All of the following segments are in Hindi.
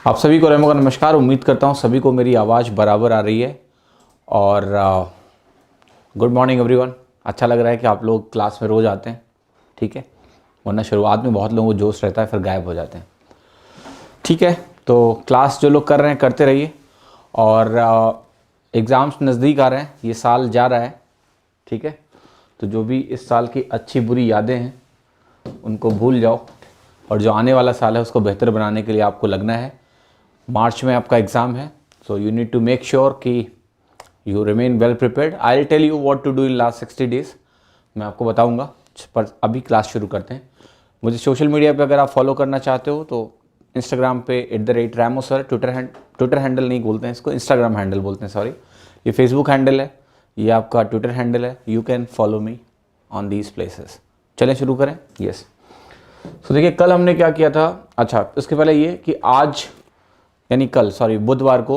आप सभी को रेमो का नमस्कार। उम्मीद करता हूँ सभी को मेरी आवाज़ बराबर आ रही है। और गुड मॉर्निंग एवरीवन। अच्छा लग रहा है कि आप लोग क्लास में रोज़ आते हैं, ठीक है, वरना शुरुआत में बहुत लोगों को जोश रहता है फिर गायब हो जाते हैं। ठीक है, तो क्लास जो लोग कर रहे हैं करते रहिए। और एग्ज़ाम्स नज़दीक आ रहे हैं, ये साल जा रहा है, ठीक है, तो जो भी इस साल की अच्छी बुरी यादें हैं उनको भूल जाओ और जो आने वाला साल है उसको बेहतर बनाने के लिए आपको लगना है। मार्च में आपका एग्ज़ाम है, so you need to make sure कि you remain well prepared. I will tell you what to do in last 60 days, मैं आपको बताऊंगा। पर अभी क्लास शुरू करते हैं। मुझे सोशल मीडिया पे अगर आप फॉलो करना चाहते हो तो इंस्टाग्राम पे @ramosir, ट्विटर हैंडल नहीं बोलते हैं इसको, इंस्टाग्राम हैंडल बोलते हैं, सॉरी। ये फेसबुक हैंडल है, ये आपका ट्विटर हैंडल है। You can follow me on these places. चलें शुरू करें। यस, तो देखिए कल हमने क्या किया था। अच्छा, इसके पहले ये कि आज यानी कल, सॉरी, बुधवार को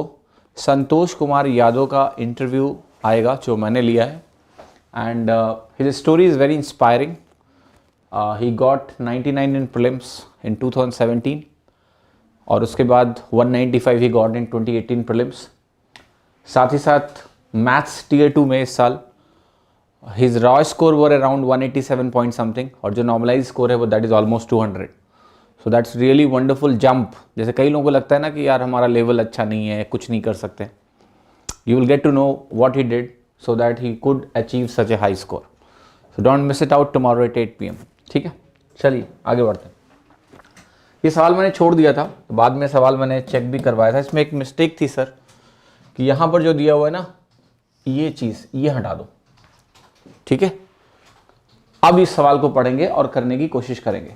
संतोष कुमार यादव का इंटरव्यू आएगा जो मैंने लिया है। And his story is very inspiring. He got 99 in prelims in 2017 और उसके बाद 195 ही गॉट इन 2018 प्रीलिम्स। साथ ही साथ मैथ्स टीयर 2 में इस साल his raw score were around 187 point something और जो नॉर्मलाइज स्कोर है वो that is almost 200। So that's really wonderful jump. जैसे कई लोगों को लगता है ना कि यार हमारा लेवल अच्छा नहीं है, कुछ नहीं कर सकते। You will get to know what he did so that he could achieve such a high score. So don't miss it out tomorrow at 8 PM, ठीक है। चलिए आगे बढ़ते हैं। ये सवाल मैंने छोड़ दिया था, तो बाद में सवाल मैंने चेक भी करवाया था। इसमें एक मिस्टेक थी सर कि यहाँ पर जो दिया हुआ है ना, ये चीज़ ये हटा दो, ठीक है। अब इस सवाल को पढ़ेंगे और करने की कोशिश करेंगे।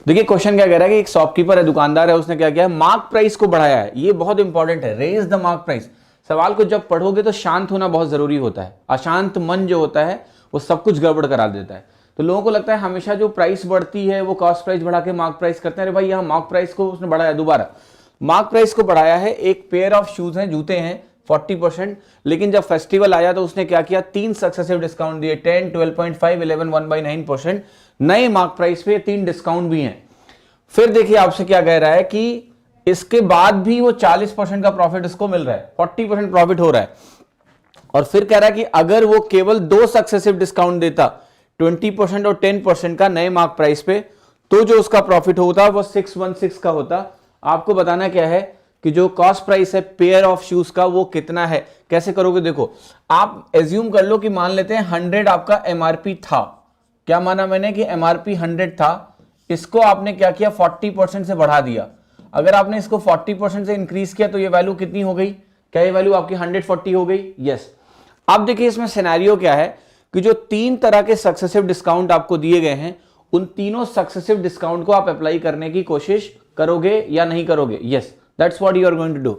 देखिए क्वेश्चन क्या कह रहा है कि एक शॉपकीपर है, दुकानदार है, उसने क्या किया है, मार्क प्राइस को बढ़ाया है। ये बहुत इंपॉर्टेंट है, रेज द मार्क प्राइस। सवाल को जब पढ़ोगे तो शांत होना बहुत जरूरी होता है। अशांत मन जो होता है वो सब कुछ गड़बड़ करा देता है। तो लोगों को लगता है हमेशा जो प्राइस बढ़ती है वो कॉस्ट प्राइस बढ़ा के मार्क प्राइस करते हैं। अरे भाई, यहाँ मार्क प्राइस को उसने बढ़ाया, दोबारा मार्क प्राइस को बढ़ाया है। एक पेयर ऑफ शूज हैं, जूते हैं, 40%। लेकिन जब फेस्टिवल आया तो उसने क्या किया, 3 सक्सेसिव डिस्काउंट दिए, 10, 12.5, 11, 1/9%। नए मार्क प्राइस पे 3 डिस्काउंट भी हैं। फिर देखिए आपसे क्या कह रहा है कि इसके बाद भी वो 40% का प्रॉफिट इसको मिल रहा है, 40% प्रॉफिट हो रहा है। और फिर कह रहा है कि अगर वो केवल 2 सक्सेसिव डिस्काउंट देता, 20% और 10% का नए मार्क प्राइस पे, तो जो उसका प्रॉफिट होता वो 616 का होता। आपको बताना क्या है कि जो कॉस्ट प्राइस है पेयर ऑफ शूज का वो कितना है। कैसे करोगे, देखो आप एज्यूम कर लो कि मान लेते हैं 100 आपका एमआरपी था। क्या माना मैंने कि एमआरपी 100 था, इसको आपने क्या किया, 40% से बढ़ा दिया। अगर आपने इसको 40% से इंक्रीज किया तो ये वैल्यू कितनी हो गई, क्या ये वैल्यू आपकी 140 हो गई? यस। अब देखिए इसमें सिनेरियो क्या है कि जो 3 तरह के सक्सेसिव डिस्काउंट आपको दिए गए हैं, उन तीनों सक्सेसिव डिस्काउंट को आप अप्लाई करने की कोशिश करोगे या नहीं करोगे? Yes, that's what you are going to do.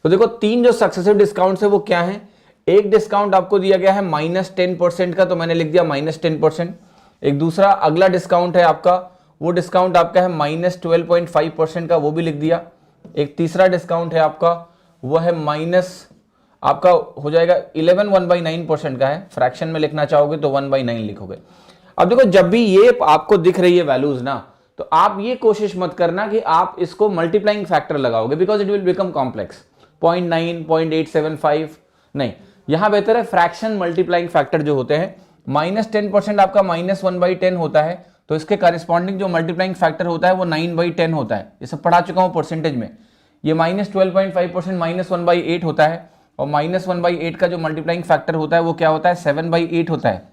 तो देखो 3 जो सक्सेसिव डिस्काउंट है वो क्या है। एक डिस्काउंट आपको दिया गया है -10% का, तो मैंने लिख दिया -10%। एक दूसरा अगला डिस्काउंट है आपका, वो डिस्काउंट आपका है -12.5% का, वो भी लिख दिया। एक तीसरा डिस्काउंट है आपका, वो है आपका हो जाएगा 11, 1/9% का है। फ्रैक्शन में लिखना चाहोगे तो 1/9 लिखोगे। अब देखो जब भी ये आपको दिख रही है वैल्यूज ना, तो आप ये कोशिश मत करना कि आप इसको मल्टीप्लाइंग फैक्टर लगाओगे, because it will become complex. 0.9, 0.875 नहीं, यहां बेहतर है फ्रैक्शन मल्टीप्लाइंग फैक्टर जो होते हैं। -10% आपका -1/10 होता है, तो इसके कॉरेस्पॉन्डिंग जो मल्टीप्लाइंग फैक्टर होता है वो 9/10 होता है। ये सब पढ़ा चुका हूं परसेंटेज में। ये -12.5% -1/8 होता है, और -1/8 का जो मल्टीप्लाइंग फैक्टर होता है वो क्या होता है, 7/8 होता है।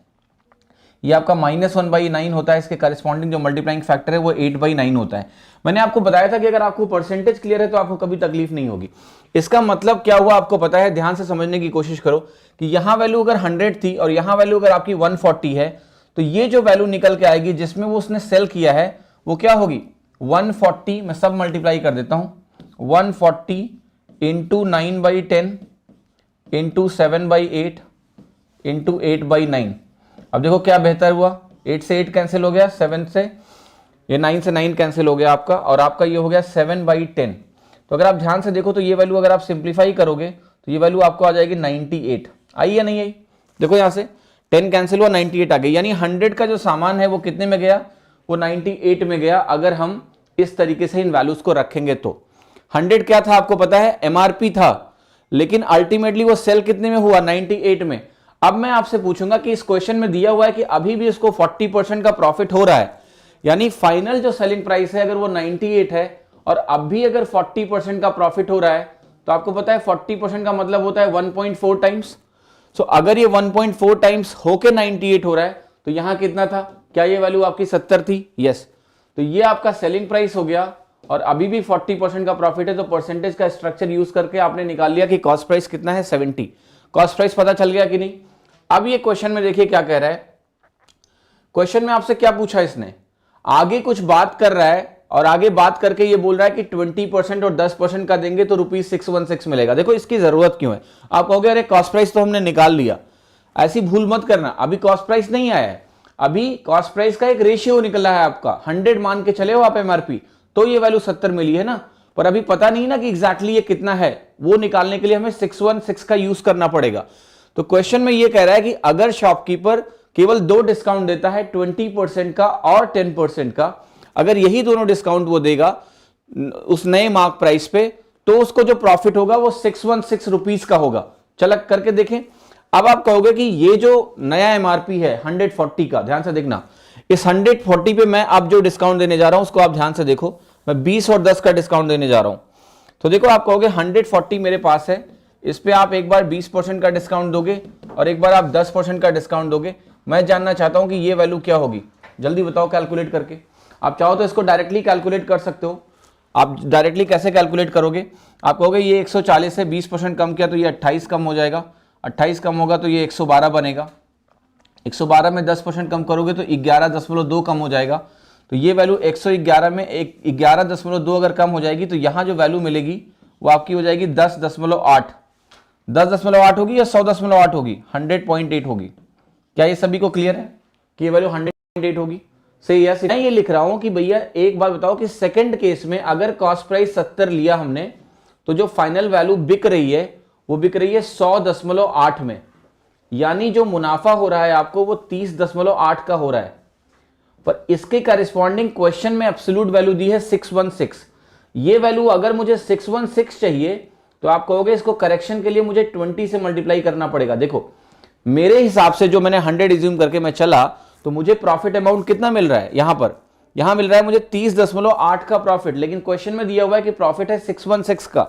ये आपका -1/9 होता है, इसके कॉरेस्पॉन्डिंग जो मल्टीप्लाइंग फैक्टर है वो 8/9 होता है। मैंने आपको बताया था कि अगर आपको परसेंटेज क्लियर है तो आपको कभी तकलीफ नहीं होगी। इसका मतलब क्या हुआ आपको पता है, ध्यान से समझने की कोशिश करो कि यहां वैल्यू अगर 100 थी और यहां वैल्यू अगर आपकी 140 है, तो ये जो वैल्यू निकल के आएगी जिसमें वो उसने सेल किया है वो क्या होगी, 140। मैं सब मल्टीप्लाई कर देता हूं, 140 इंटू 9/10 इंटू 7/8 इंटू 8/9। अब देखो क्या बेहतर हुआ, 8 से 8 कैंसिल हो गया, 7 से ये 9 से 9 कैंसिल हो गया आपका, और आपका ये हो गया 7/10। तो अगर आप ध्यान से देखो तो ये वैल्यू अगर आप सिंप्लीफाई करोगे तो ये वैल्यू आपको आ जाएगी 98। आई या नहीं आई? देखो यहां से 10 कैंसिल हुआ, 98 आ गई। यानी 100 का जो सामान है वो कितने में गया, वो 98 में गया, अगर हम इस तरीके से इन वैल्यूज को रखेंगे तो। 100 क्या था आपको पता है, एमआरपी था, लेकिन अल्टीमेटली वो सेल कितने में हुआ, 98 में। अब मैं आपसे पूछूंगा कि इस क्वेश्चन में दिया हुआ है कि अभी भी इसको 40% का प्रॉफिट हो रहा है, यानी फाइनल जो सेलिंग प्राइस है अगर वो 98 है और अब भी अगर 40% का प्रॉफिट हो रहा है, तो आपको पता है 40% का मतलब होता है 1.4 टाइम्स। सो अगर ये 1.4 टाइम्स होके 98 हो रहा है तो यहां कितना था, क्या ये वैल्यू आपकी 70 थी? यस। तो ये आपका सेलिंग प्राइस हो गया और अभी भी 40% का प्रॉफिट है, तो परसेंटेज का स्ट्रक्चर यूज करके आपने निकाल लिया कि कॉस्ट प्राइस कितना है, 70। कॉस्ट प्राइस पता चल गया कि नहीं? अब ये क्वेश्चन में देखिए क्या कह रहा है। क्वेश्चन में आपसे क्या पूछा इसने, आगे कुछ बात कर रहा है और आगे बात करके ये बोल रहा है कि 20% और 10% का देंगे तो ₹616 मिलेगा। देखो इसकी जरूरत क्यों है? आप कहोगे अरे कॉस्ट प्राइस तो हमने निकाल लिया। ऐसी भूल मत करना, अभी कॉस्ट प्राइस नहीं आया है, अभी कॉस्ट प्राइस का एक रेशियो निकला है आपका। 100 मान के चले हो आप एमआरपी, तो ये वैल्यू 70 मिली है ना, पर अभी पता नहीं ना कि एग्जैक्टली ये कितना है, वो निकालने के लिए हमें 616 का यूज करना पड़ेगा। तो क्वेश्चन में ये कह रहा है कि अगर शॉपकीपर केवल 2 डिस्काउंट देता है, 20% का और 10% का, अगर यही दोनों डिस्काउंट वो देगा उस नए मार्क प्राइस पे, तो उसको जो प्रॉफिट होगा वो 616 रुपीज का होगा। चल करके देखें। अब आप कहोगे कि ये जो नया एमआरपी है 140 का, ध्यान से देखना, इस 140 पे मैं अब जो डिस्काउंट देने जा रहा हूं उसको आप ध्यान से देखो, मैं 20 और 10 का डिस्काउंट देने जा रहा हूं। तो देखो आप कहोगे 140 मेरे पास है, इस पे आप एक बार 20% का डिस्काउंट दोगे और एक बार आप 10% का डिस्काउंट दोगे। मैं जानना चाहता हूं कि ये वैल्यू क्या होगी, जल्दी बताओ कैलकुलेट करके। आप चाहो तो इसको डायरेक्टली कैलकुलेट कर सकते हो। आप डायरेक्टली कैसे कैलकुलेट करोगे, आप कहोगे ये 140 है, 20% कम किया तो ये 28 कम हो जाएगा, 28 कम होगा तो ये 112 बनेगा, 112 में 10% कम करोगे तो 11.2 कम हो जाएगा। तो ये वैल्यू 111 में 11.2 अगर कम हो जाएगी तो यहां जो वैल्यू मिलेगी वो आपकी हो जाएगी 10.8। 10.8 होगी या 100.8 होगी? 100.8 होगी। क्या ये सभी को क्लियर है कि ये वैल्यू 100.8 होगी? सही है। मैं ये लिख रहा हूं कि भैया एक बात बताओ कि सेकंड केस में अगर कॉस्ट प्राइस 70 लिया हमने, तो जो फाइनल वैल्यू बिक रही है वो बिक रही है 100.8 में, यानी जो मुनाफा हो रहा है आपको वो 30.8 का हो रहा है। पर इसके कॉरेस्पॉन्डिंग क्वेश्चन में एब्सोल्यूट वैल्यू दी है 616। ये वैल्यू अगर मुझे 616 चाहिए तो आप कहोगे इसको करेक्शन के लिए मुझे 20 से मल्टीप्लाई करना पड़ेगा। देखो मेरे हिसाब से जो मैंने 100 इज्यूम करके मैं चला, तो मुझे प्रॉफिट अमाउंट कितना मिल रहा है, यहां मिल रहा है मुझे 30.8 का प्रॉफिट, लेकिन क्वेश्चन में दिया हुआ है कि प्रॉफिट है 616 का।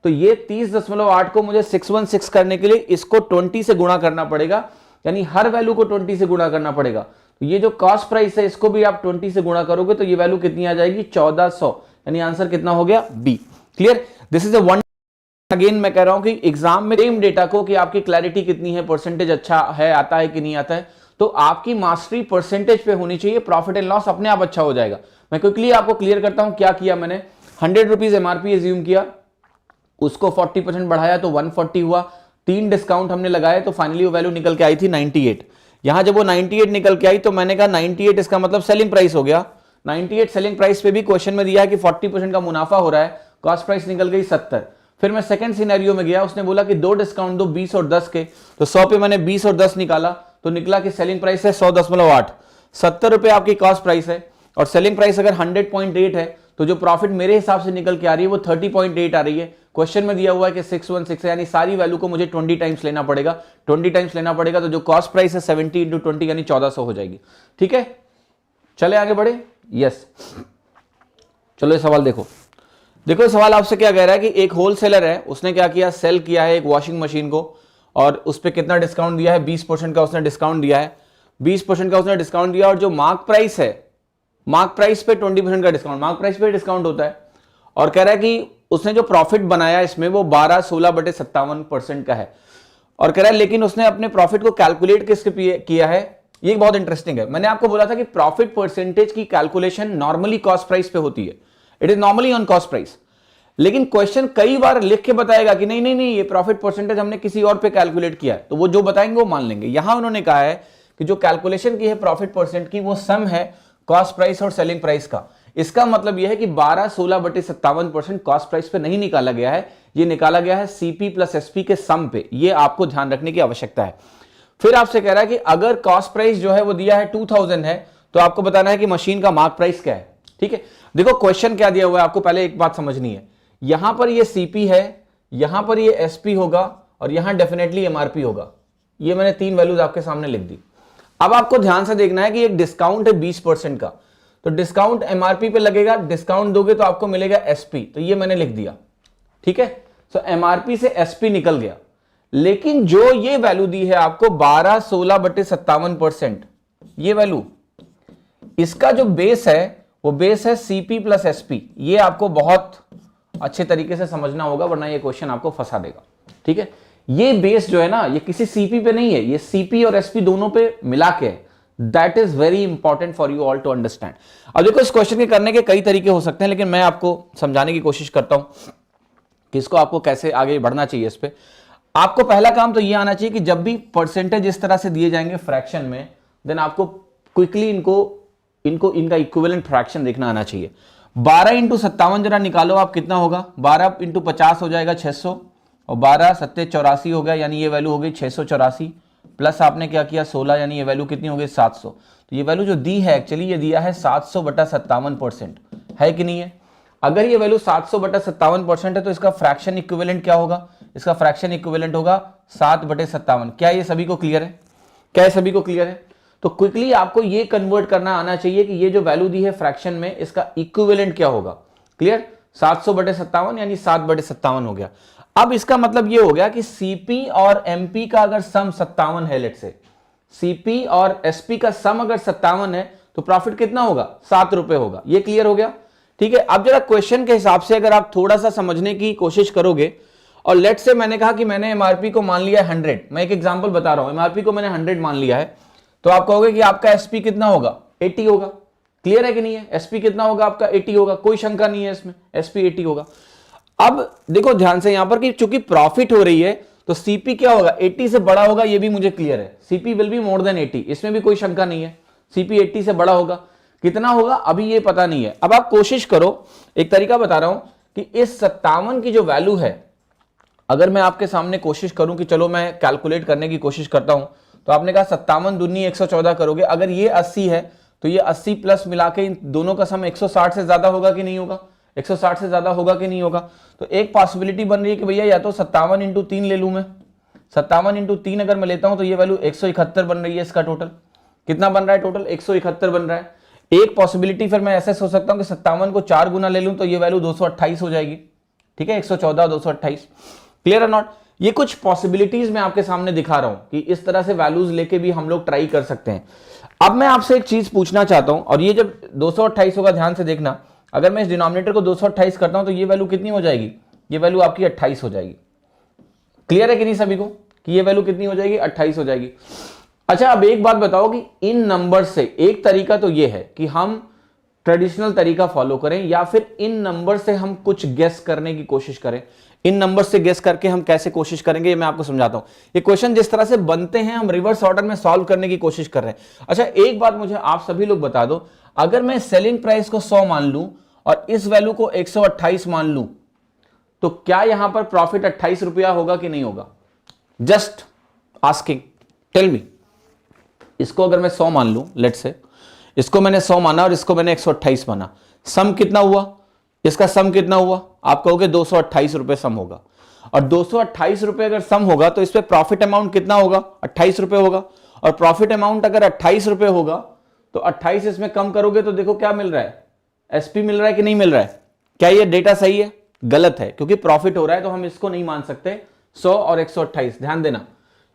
तो ये 30.8 को मुझे 616 करने के लिए इसको 20 से गुणा करना पड़ेगा, यानी हर वैल्यू को 20 से गुणा करना पड़ेगा। तो ये जो कॉस्ट प्राइस है इसको भी आप 20 से गुणा करोगे तो ये वैल्यू कितनी आ जाएगी, 1400, यानी आंसर कितना हो गया, B. Clear? This is a one. Again मैं कह रहा हूं कि एग्जाम में सेम डेटा को कि आपकी क्लैरिटी कितनी है, परसेंटेज अच्छा है, आता है कि नहीं आता है, तो आपकी मास्टरी परसेंटेज पे होनी चाहिए, प्रॉफिट एंड लॉस अपने आप अच्छा हो जाएगा। मैं क्विकली आपको क्लियर करता हूं क्या किया मैंने। 100 रुपीज एमआरपी एज्यूम किया, उसको 40% बढ़ाया तो 140 हुआ, 3 डिस्काउंट हमने लगाए तो फाइनली वो वैल्यू निकल के आई थी 98। यहां जब वो 98 निकल के आई तो मैंने कहा 98 इसका मतलब सेलिंग प्राइस हो गया। 98 सेलिंग प्राइस पे भी क्वेश्चन में दिया है कि 40% का मुनाफा हो रहा है, कॉस्ट प्राइस निकल गई 70। फिर मैं सेकंड सिनेरियो में गया, उसने बोला कि 2 डिस्काउंट दो 20 और 10 के, तो 100 पे मैंने 20 और 10 निकाला तो निकला कि सेलिंग प्राइस है 100.8। 70 रुपए आपकी कॉस्ट प्राइस है और सेलिंग प्राइस अगर 100.8 है तो जो प्रॉफिट मेरे हिसाब से निकल के आ रही है वो 30.8 आ रही है। क्वेश्चन में दिया हुआ है कि 616 है, यानी सारी वैल्यू को मुझे 20 टाइम्स लेना पड़ेगा। 20 टाइम्स लेना पड़ेगा तो जो कॉस्ट प्राइस है 70 × 20 यानी 1400 हो जाएगी। ठीक है, चले आगे बढ़े। यस, चलो ये सवाल देखो। देखो सवाल आपसे क्या कह रहा है कि एक होलसेलर है, उसने क्या किया, सेल किया है एक वॉशिंग मशीन को और उस पर कितना डिस्काउंट दिया है, 20% का उसने डिस्काउंट दिया है। 20% का उसने डिस्काउंट दिया और जो मार्क प्राइस है, मार्क प्राइस पे 20% का डिस्काउंट, मार्क प्राइस पे डिस्काउंट होता है, और कह रहा है कि उसने जो प्रॉफिट बनाया इसमें वो 12/16/57% का है। और कह रहा है लेकिन उसने अपने प्रॉफिट को कैलकुलेट किसके किया है, ये बहुत इंटरेस्टिंग है। मैंने आपको बोला था कि प्रॉफिट परसेंटेज की कैलकुलेशन नॉर्मली कॉस्ट प्राइस पे होती है, it is normally on cost price. लेकिन क्वेश्चन कई बार लिख के बताएगा कि नहीं नहीं नहीं ये प्रॉफिट परसेंटेज हमने किसी और पे कैलकुलेट किया है, तो वो जो बताएंगे वो मान लेंगे। यहां उन्होंने कहा है कि जो कैलकुलेशन की है प्रॉफिट परसेंट की वो सम है कॉस्ट प्राइस और सेलिंग प्राइस का। इसका मतलब यह है कि 12/16/57% कॉस्ट प्राइस पे नहीं निकाला गया है, ये निकाला गया है सीपी प्लस एसपी के सम पे। ये आपको ध्यान रखने की आवश्यकता है। फिर आपसे कह रहा है कि अगर कॉस्ट प्राइस जो है वो दिया है 2000 है तो आपको बताना है कि मशीन का मार्क प्राइस क्या है। ठीक है, देखो क्वेश्चन क्या दिया हुआ है, आपको पहले एक बात समझनी है। यहां पर ये सीपी है, यहां पर ये एसपी होगा और यहां डेफिनेटली एमआरपी होगा। ये मैंने 3 वैल्यूज आपके सामने लिख दी। अब आपको ध्यान से देखना है कि एक डिस्काउंट है 20% का, तो डिस्काउंट एमआरपी पे लगेगा, डिस्काउंट दोगे तो आपको मिलेगा एसपी, तो ये मैंने लिख दिया, ठीक है। सो एमआरपी से एसपी निकल गया, लेकिन जो ये वैल्यू दी है आपको 12/16/57%, ये वैल्यू, इसका जो बेस है वो बेस है सीपी प्लस एसपी। ये आपको बहुत अच्छे तरीके से समझना होगा, वरना ये क्वेश्चन आपको फंसा देगा, ठीक है। ये बेस जो है ना, ये किसी सीपी पे नहीं है, ये सीपी और एसपी दोनों पे मिला के है। That is very important for you all to understand. अब देखो, इस क्वेश्चन के करने के कई तरीके हो सकते हैं, लेकिन मैं आपको समझाने की कोशिश करता हूं कि इसको आपको कैसे आगे बढ़ना चाहिए। इस पे आपको पहला काम तो ये आना चाहिए कि जब भी परसेंटेज इस तरह से दिए जाएंगे फ्रैक्शन में, देन आपको क्विकली इनका इक्विवेलेंट फ्रैक्शन देखना आना चाहिए। 12 × 57 जरा निकालो आप, कितना होगा? 12 × 50 हो जाएगा 600, और 12 7 84 हो गया, यानी ये वैल्यू हो गई 684, प्लस आपने क्या किया 16, यानी ये वैल्यू कितनी हो गई 700। तो ये वैल्यू जो दी है एक्चुअली ये दिया है 700/57%, है कि नहीं है? अगर ये वैल्यू 700/57% है तो इसका फ्रैक्शन इक्विवेलेंट क्या होगा? इसका फ्रैक्शन इक्विवेलेंट होगा 7/57। क्या ये सभी को क्लियर है? क्या ये सभी को क्लियर है? तो क्विकली आपको ये कन्वर्ट करना आना चाहिए कि ये जो वैल्यू दी है फ्रैक्शन में, इसका इक्विवेलेंट क्या होगा। क्लियर? 700/57 यानी 7/57 हो गया। अब इसका मतलब ये हो गया कि सीपी और एमपी का अगर सम 57 है, लेट से सीपी और एसपी का सम अगर 57 है तो प्रॉफिट कितना होगा? 7 रुपए होगा। ये क्लियर हो गया? ठीक है। अब जरा क्वेश्चन के हिसाब से अगर आप थोड़ा सा समझने की कोशिश करोगे, और लेट से मैंने कहा कि मैंने एमआरपी को मान लिया 100, मैं एक एग्जांपल बता रहा हूं, एमआरपी को मैंने 100 मान लिया है, तो आप कहोगे कि आपका एसपी कितना होगा? 80 होगा। क्लियर है कि नहीं है? एसपी कितना होगा आपका? 80 होगा, कोई शंका नहीं है इसमें, एसपी 80 होगा। अब देखो ध्यान से यहां पर कि चूंकि प्रॉफिट हो रही है तो सीपी क्या होगा? 80 से बड़ा होगा, ये भी मुझे क्लियर है। CP will be more than 80, इसमें भी कोई शंका नहीं है। सीपी 80 से बड़ा होगा, कितना होगा अभी ये पता नहीं है। अब आप कोशिश करो, एक तरीका बता रहा हूं कि इस 57 की जो वैल्यू है, अगर मैं आपके सामने कोशिश करूं कि चलो मैं कैलकुलेट करने की कोशिश करता हूं, तो आपने कहा 57 दूनी 114 करोगे, अगर ये 80 है तो ये 80 प्लस मिला के इन दोनों का सम 160 से ज्यादा होगा कि नहीं होगा? 160 से ज्यादा होगा कि नहीं होगा? तो एक पॉसिबिलिटी बन रही है कि भैया या तो 57 × 3 ले लूं मैं। 57 × 3 अगर मैं लेता हूं तो ये वैल्यू 171 बन रही है। इसका टोटल कितना बन रहा है? टोटल 171 बन रहा है। एक पॉसिबिलिटी फिर मैं ऐसे सोच सकता हूं कि 57 को 4 गुना ले लूं तो ये वैल्यू 228 हो जाएगी। ठीक है, 114 228। क्लियर है नॉट? ये कुछ पॉसिबिलिटीज मैं आपके सामने दिखा रहा हूं कि इस तरह से वैल्यूज लेके भी हम लोग ट्राई कर सकते हैं। अब मैं आपसे एक चीज पूछना चाहता हूं, और ये जब 228 होगा, ध्यान से देखना, अगर मैं इस डिनोमिनेटर को 228 करता हूं तो ये वैल्यू कितनी हो जाएगी? ये वैल्यू आपकी 28 हो जाएगी। क्लियर है कि नहीं सभी को कि ये वैल्यू कितनी हो जाएगी? 28 हो जाएगी। अच्छा, अब एक बात बताओ कि इन नंबर से, एक तरीका तो ये है कि हम ट्रेडिशनल तरीका फॉलो करें, या फिर इन नंबर से हम कुछ गेस करने की कोशिश करें। इन नंबर से गेस करके हम कैसे कोशिश करेंगे, ये मैं आपको समझाता हूं। ये क्वेश्चन जिस तरह से बनते हैं, हम रिवर्स ऑर्डर में सॉल्व करने की कोशिश कर रहे हैं। अच्छा, एक बात मुझे आप सभी लोग बता दो, अगर मैं सेलिंग प्राइस को 100 मान लूं और इस वैल्यू को 128 मान लूं, तो क्या यहां पर प्रॉफिट 28 रुपया होगा कि नहीं होगा? Just asking, tell me. इसको अगर मैं 100 मान लूं, लेट से इसको मैंने 100 माना और इसको मैंने 128 माना, सम कितना हुआ? इसका सम कितना हुआ? आप कहोगे 228 रुपए सम होगा। और 228 रुपए अगर सम होगा तो इस पे प्रॉफिट अमाउंट कितना होगा? 28 रुपए होगा। और प्रॉफिट अमाउंट अगर 28 रुपए होगा तो 28 इसमें कम करोगे तो देखो क्या मिल रहा है? एसपी मिल रहा है कि नहीं मिल रहा है? क्या ये डेटा सही है? गलत है, क्योंकि प्रॉफिट हो रहा है तो हम इसको नहीं मान सकते 100 और 128। ध्यान देना,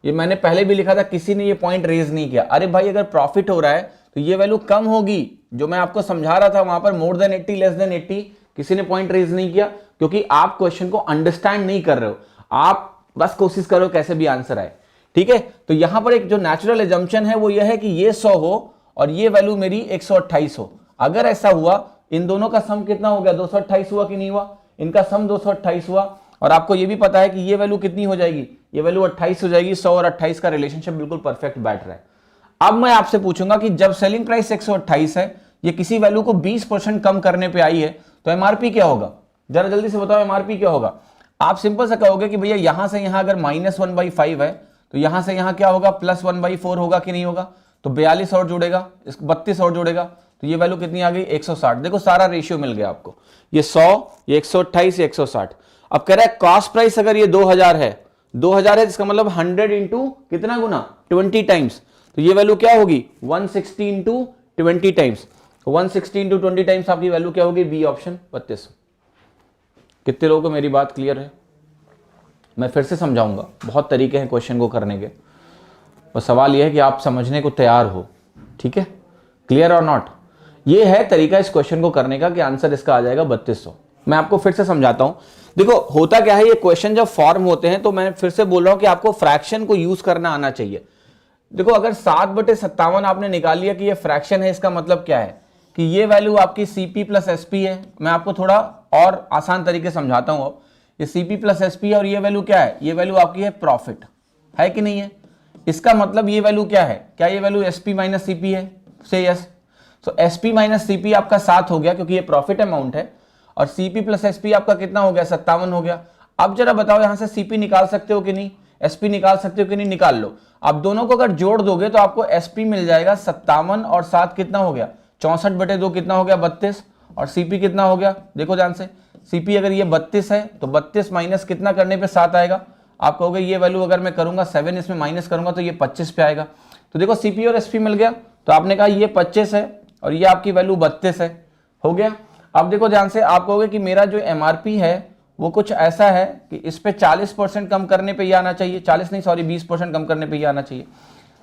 ये मैंने पहले भी लिखा था, किसी ने ये पॉइंट रेज नहीं किया। अरे भाई, अगर प्रॉफिट हो रहा है तो ये वैल्यू कम होगी। जो मैं आपको समझा रहा था वहां पर मोर देन 80 लेस देन 80, किसी ने पॉइंट रेज नहीं किया, क्योंकि आप क्वेश्चन को अंडरस्टैंड नहीं कर रहे हो। आप बस कोशिश करो कैसे भी आंसर आए। ठीक है, तो यहां पर एक जो नेचुरल एजम्पशन है वो यह है कि ये 100 हो और ये वैल्यू मेरी 128 हो। अगर ऐसा हुआ, इन दोनों का सम कितना हो गया? 228 हुआ कि नहीं हुआ? इनका सम 228 हुआ। और आपको ये भी पता है कि ये वैल्यू कितनी हो जाएगी? ये वैल्यू 28 हो जाएगी। 100 और 28 का रिलेशनशिप बिल्कुल परफेक्ट बैठ रहा है। अब मैं आपसे पूछूंगा कि जब सेलिंग प्राइस 128 है, ये किसी वैल्यू को 20% कम करने पे आई है, तो एमआरपी क्या होगा? जरा जल्दी से बताओ, एमआरपी क्या होगा? आप सिंपल से कहोगे कि भैया यहां से यहां अगर -1/5 है तो यहां से यहां क्या होगा? +1/4 होगा कि नहीं होगा? तो 42 और जोड़ेगा, 32 और जोड़ेगा तो ये वैल्यू कितनी आ गई 160। देखो सारा रेशियो मिल गया आपको, ये 100, ये 128, ये 160। अब कह रहा है कॉस्ट प्राइस अगर ये 2000 है, 2000 है, इसका मतलब 100 इंटू कितना गुना 20 टाइम्स, तो ये वैल्यू क्या होगी 160 इंटू 20 टाइम्स। 160 इंटू 20 टाइम्स आपकी वैल्यू क्या होगी, बी ऑप्शन 3200। कितने लोगों को मेरी बात क्लियर है? मैं फिर से समझाऊंगा, बहुत तरीके हैं क्वेश्चन को करने के, और सवाल यह है कि आप समझने को तैयार हो। ठीक है, क्लियर और नॉट? ये है तरीका इस क्वेश्चन को करने का कि आंसर इसका आ जाएगा 3200। मैं आपको फिर से समझाता हूं। देखो होता क्या है, ये क्वेश्चन जब फॉर्म होते हैं तो मैं फिर से बोल रहा हूं कि आपको फ्रैक्शन को यूज करना आना चाहिए। देखो अगर 7/57 आपने निकाल लिया कि ये फ्रैक्शन है, इसका मतलब क्या है कि ये वैल्यू आपकी सीपी प्लस एसपी है। मैं आपको थोड़ा और आसान तरीके समझाता हूं। अब ये सीपी प्लस एसपी है और ये वैल्यू क्या है, ये वैल्यू आपकी है प्रॉफिट, है कि नहीं है? इसका मतलब ये वैल्यू क्या है, क्या ये वैल्यू एसपी माइनस सीपी है? से यस। तो एसपी माइनस सीपी आपका 7 हो गया क्योंकि ये प्रॉफिट अमाउंट है, और सीपी प्लस एसपी आपका कितना हो गया 57 हो गया। अब जरा बताओ यहां से सीपी निकाल सकते हो कि नहीं, एसपी निकाल सकते हो कि नहीं? निकाल लो। आप दोनों को अगर जोड़ दोगे तो आपको एसपी मिल जाएगा 57 और 7 कितना हो गया 64/2 कितना हो गया 32, और सीपी कितना हो गया देखो ध्यान से। सीपी अगर ये 32 है तो 32 माइनस कितना करने पे 7 आएगा। आप कहोगे ये वैल्यू अगर मैं करूंगा 7 इसमें माइनस करूंगा तो ये 25 पे आएगा। तो देखो सीपी और एसपी मिल गया, तो आपने कहा ये 25 है और ये आपकी वैल्यू 32 है, हो गया। अब देखो ध्यान से, आप कहोगे कि मेरा जो एमआरपी है वो कुछ ऐसा है कि इस पे 40% कम करने पे ये आना चाहिए, 40 नहीं सॉरी 20% कम करने पे ये आना चाहिए।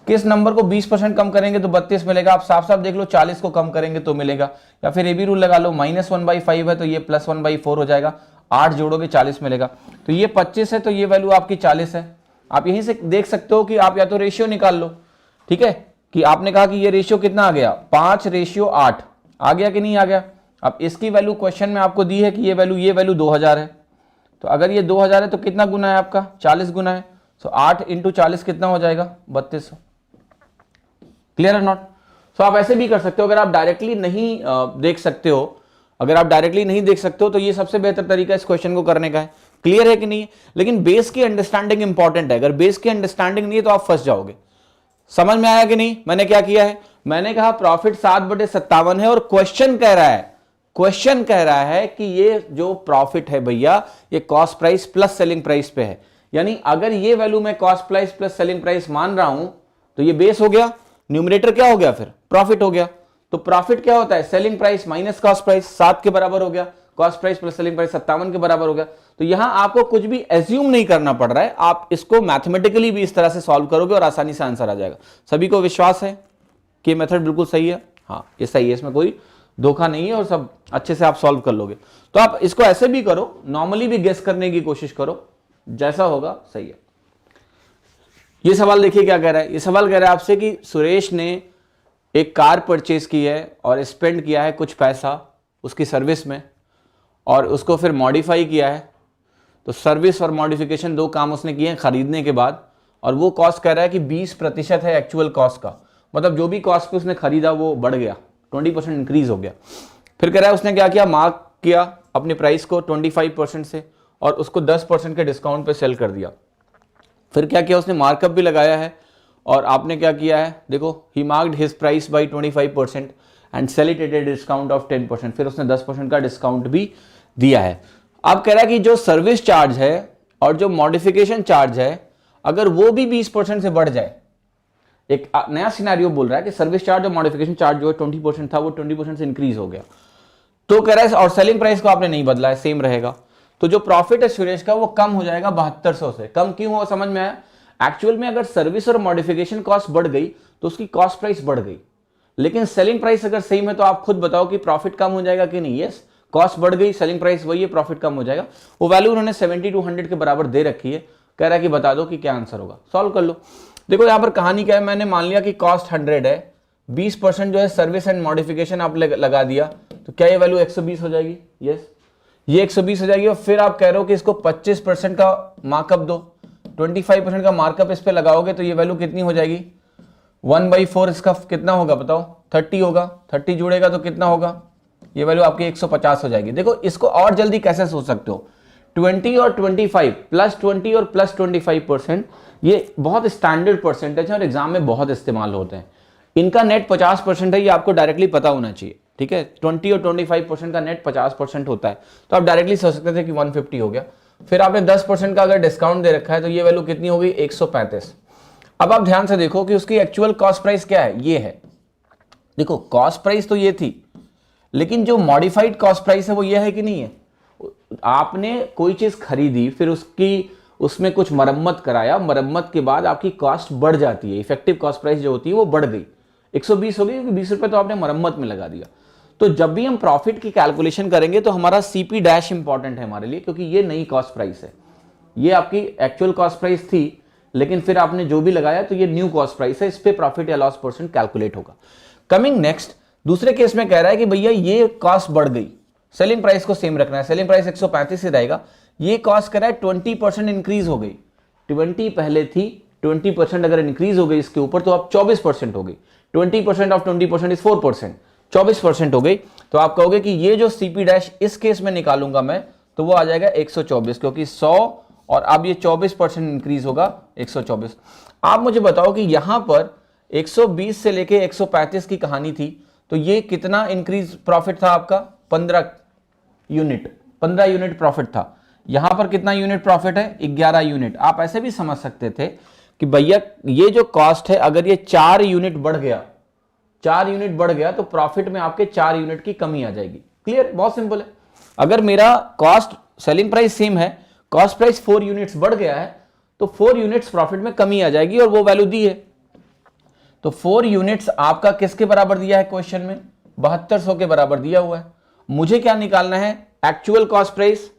किस नंबर को 20% कम करेंगे तो 32 मिलेगा? आप साफ साफ देख लो, 40 को कम करेंगे तो मिलेगा। या फिर ये भी रूल लगा लो, -1/5 है तो ये +1/4 हो जाएगा, 8 जोड़ोगे 40 मिलेगा। तो ये 25 है तो ये वैल्यू आपकी 40 है। आप यहीं से देख सकते हो कि आप या तो रेशियो निकाल लो, ठीक है, कि आपने कहा कि ये रेशियो कितना आ गया 5:8 आ गया कि नहीं आ गया। अब इसकी वैल्यू क्वेश्चन में आपको दी है कि ये वैल्यू 2000 है, तो अगर ये 2000 है तो कितना गुना है आपका 40 गुना है, तो 8 इंटू 40 कितना हो जाएगा 3200। क्लियर है नॉट? सो आप ऐसे भी कर सकते हो, अगर आप डायरेक्टली नहीं देख सकते हो, अगर आप डायरेक्टली नहीं देख सकते हो तो ये सबसे बेहतर तरीका इस क्वेश्चन को करने का है। क्लियर है कि नहीं? लेकिन बेस की अंडरस्टैंडिंग इंपॉर्टेंट है, अगर बेस की अंडरस्टैंडिंग नहीं है तो आप फंस जाओगे। समझ में आया कि नहीं? मैंने क्या किया है, मैंने कहा प्रॉफिट 7/57 है और क्वेश्चन कह रहा है कि ये जो प्रॉफिट है भैया ये cost price plus selling price पे है। यानी अगर ये वैल्यू मैं cost price plus selling price मान रहा हूं तो ये बेस हो गया, न्यूमरेटर क्या हो गया फिर प्रॉफिट हो गया। तो प्रॉफिट क्या होता है, selling price minus cost price, 7 के बराबर हो गया, cost price plus selling price 57 के बराबर हो गया। तो यहां आपको कुछ भी एज्यूम नहीं करना पड़ रहा है, आप इसको मैथमेटिकली भी इस तरह से सॉल्व करोगे और आसानी से आंसर आ जाएगा। सभी को विश्वास है कि मेथड बिल्कुल सही है? हाँ ये सही है, इसमें कोई धोखा नहीं है और सब अच्छे से आप सॉल्व कर लोगे। तो आप इसको ऐसे भी करो, नॉर्मली भी गेस करने की कोशिश करो, जैसा होगा सही है। ये सवाल देखिए क्या कह रहा है, ये सवाल कह रहा है आपसे कि सुरेश ने एक कार परचेज की है और स्पेंड किया है कुछ पैसा उसकी सर्विस में और उसको फिर मॉडिफाई किया है। तो सर्विस और मॉडिफिकेशन दो काम उसने किए हैं खरीदने के बाद, और वो कॉस्ट कह रहा है कि 20% है एक्चुअल कॉस्ट का, मतलब जो भी कॉस्ट पे उसने खरीदा वो बढ़ गया, 20% इंक्रीज हो गया। फिर कह रहा है उसने क्या किया, मार्क किया अपने प्राइस को 25% से और उसको 10% के डिस्काउंट पे सेल कर दिया। फिर क्या किया उसने, मार्कअप भी लगाया है और आपने क्या किया है देखो, he marked his price by 25% and sell it at a discount of 10%। फिर उसने 10% का डिस्काउंट भी दिया है। अब कह रहा है कि जो सर्विस चार्ज है और जो मॉडिफिकेशन चार्ज है अगर वो भी 20% से बढ़ जाए, एक नया सिनेरियो बोल रहा है कि सर्विस चार्ज और मॉडिफिकेशन चार्ज जो 20% था वो 20% से इंक्रीज हो गया, तो कह रहा है और सेलिंग प्राइस को आपने नहीं बदला है, सेम रहेगा, तो जो प्रॉफिट है सुरेश का वो कम हो जाएगा 7200 से। कम क्यों हुआ समझ में आया? एक्चुअल में अगर सर्विस और मॉडिफिकेशन कॉस्ट बढ़ गई तो उसकी कॉस्ट प्राइस बढ़ गई, लेकिन सेलिंग प्राइस अगर सेम है तो आप खुद बताओ कि प्रॉफिट कम हो जाएगा कि नहीं? यस, कॉस्ट बढ़ गई, सेलिंग प्राइस वही है, प्रॉफिट कम हो जाएगा। वो वैल्यू उन्होंने 70 to 100 के बराबर दे रखी है। कह रहा है कि बता दो कि क्या आंसर होगा, सॉल्व कर लो। देखो यहाँ पर कहानी क्या है, मैंने मान लिया कि कॉस्ट 100 है, 20% जो है सर्विस एंड मॉडिफिकेशन आप लगा दिया, तो क्या ये वैल्यू 120 हो जाएगी? यस, ये 120 हो जाएगी। और फिर आप कह रहे हो कि इसको 25% का मार्कअप दो, 25% का मार्कअप इस पे लगाओगे तो ये वैल्यू कितनी हो जाएगी 1/4, इसका कितना होगा बताओ 30 होगा, 30 जुड़ेगा तो कितना होगा, ये वैल्यू आपकी 150 हो जाएगी। देखो इसको और जल्दी कैसे सोच सकते हो, 20 और 25 +20 और +25%, ये बहुत स्टैंडर्ड परसेंटेज है और एग्जाम में बहुत इस्तेमाल होते हैं। इनका नेट 50% है, ये आपको डायरेक्टली पता होना चाहिए, ठीक है। 20 और 25% का नेट 50% होता है, तो आप डायरेक्टली सोच सकते थे कि 150 हो गया। फिर आपने 10% का अगर डिस्काउंट दे रखा है तो ये वैल्यू कितनी हो गई, 135। अब आप ध्यान से देखो कि उसकी एक्चुअल कॉस्ट प्राइस क्या है, ये है। देखो कॉस्ट प्राइस तो ये थी, लेकिन जो मॉडिफाइड कॉस्ट प्राइस है वो ये है कि नहीं है। आपने कोई चीज खरीदी, फिर उसमें कुछ मरम्मत कराया, मरम्मत के बाद आपकी कॉस्ट बढ़ जाती है, इफेक्टिव कॉस्ट प्राइस जो होती है वो बढ़ गई, 120 हो गई, क्योंकि 20 रुपए तो आपने मरम्मत में लगा दिया। तो जब भी हम प्रॉफिट की कैलकुलेशन करेंगे तो हमारा सीपी डैश इंपॉर्टेंट है हमारे लिए, क्योंकि ये नई कॉस्ट प्राइस है। ये आपकी एक्चुअल कॉस्ट प्राइस थी, लेकिन फिर आपने जो भी लगाया तो ये न्यू कॉस्ट प्राइस है, इस पे प्रॉफिट या लॉस परसेंट कैलकुलेट होगा। कमिंग नेक्स्ट, दूसरे केस में कह रहा है कि भैया ये कॉस्ट बढ़ गई, सेलिंग प्राइस को सेम रखना है, सेलिंग प्राइस 135 ही रहेगा, ये कॉस्ट कह रहा है 20% इंक्रीज हो गई। 20 पहले थी, 20% अगर इंक्रीज हो गई इसके ऊपर तो अब 24% हो गई। 20% ऑफ 20% इज 4%, 24% हो गई। तो आप कहोगे कि ये जो सीपी डैश इस केस में निकालूंगा मैं, तो वो आ जाएगा 124, क्योंकि 100 और अब ये 24% इंक्रीज होगा 124। आप मुझे बताओ कि यहां पर 120 से लेके 135 की कहानी थी, तो ये कितना इंक्रीज प्रॉफिट था आपका, 15 यूनिट प्रॉफिट था। यहां पर कितना यूनिट प्रॉफिट है, 11 यूनिट। आप ऐसे भी समझ सकते थे कि भैया ये जो कॉस्ट है, अगर ये 4 यूनिट बढ़ गया, 4 यूनिट बढ़ गया तो प्रॉफिट में आपके 4 यूनिट की कमी आ जाएगी। क्लियर, बहुत सिंपल है। अगर मेरा कॉस्ट सेलिंग प्राइस सेम है, कॉस्ट प्राइस 4 यूनिट्स बढ़ गया है, तो 4 यूनिट्स प्रॉफिट में कमी आ जाएगी, और वो वैल्यू दी है। तो 4 यूनिट्स आपका किसके बराबर दिया है क्वेश्चन में, 7200 के बराबर दिया हुआ है। मुझे क्या निकालना है, actual cost price.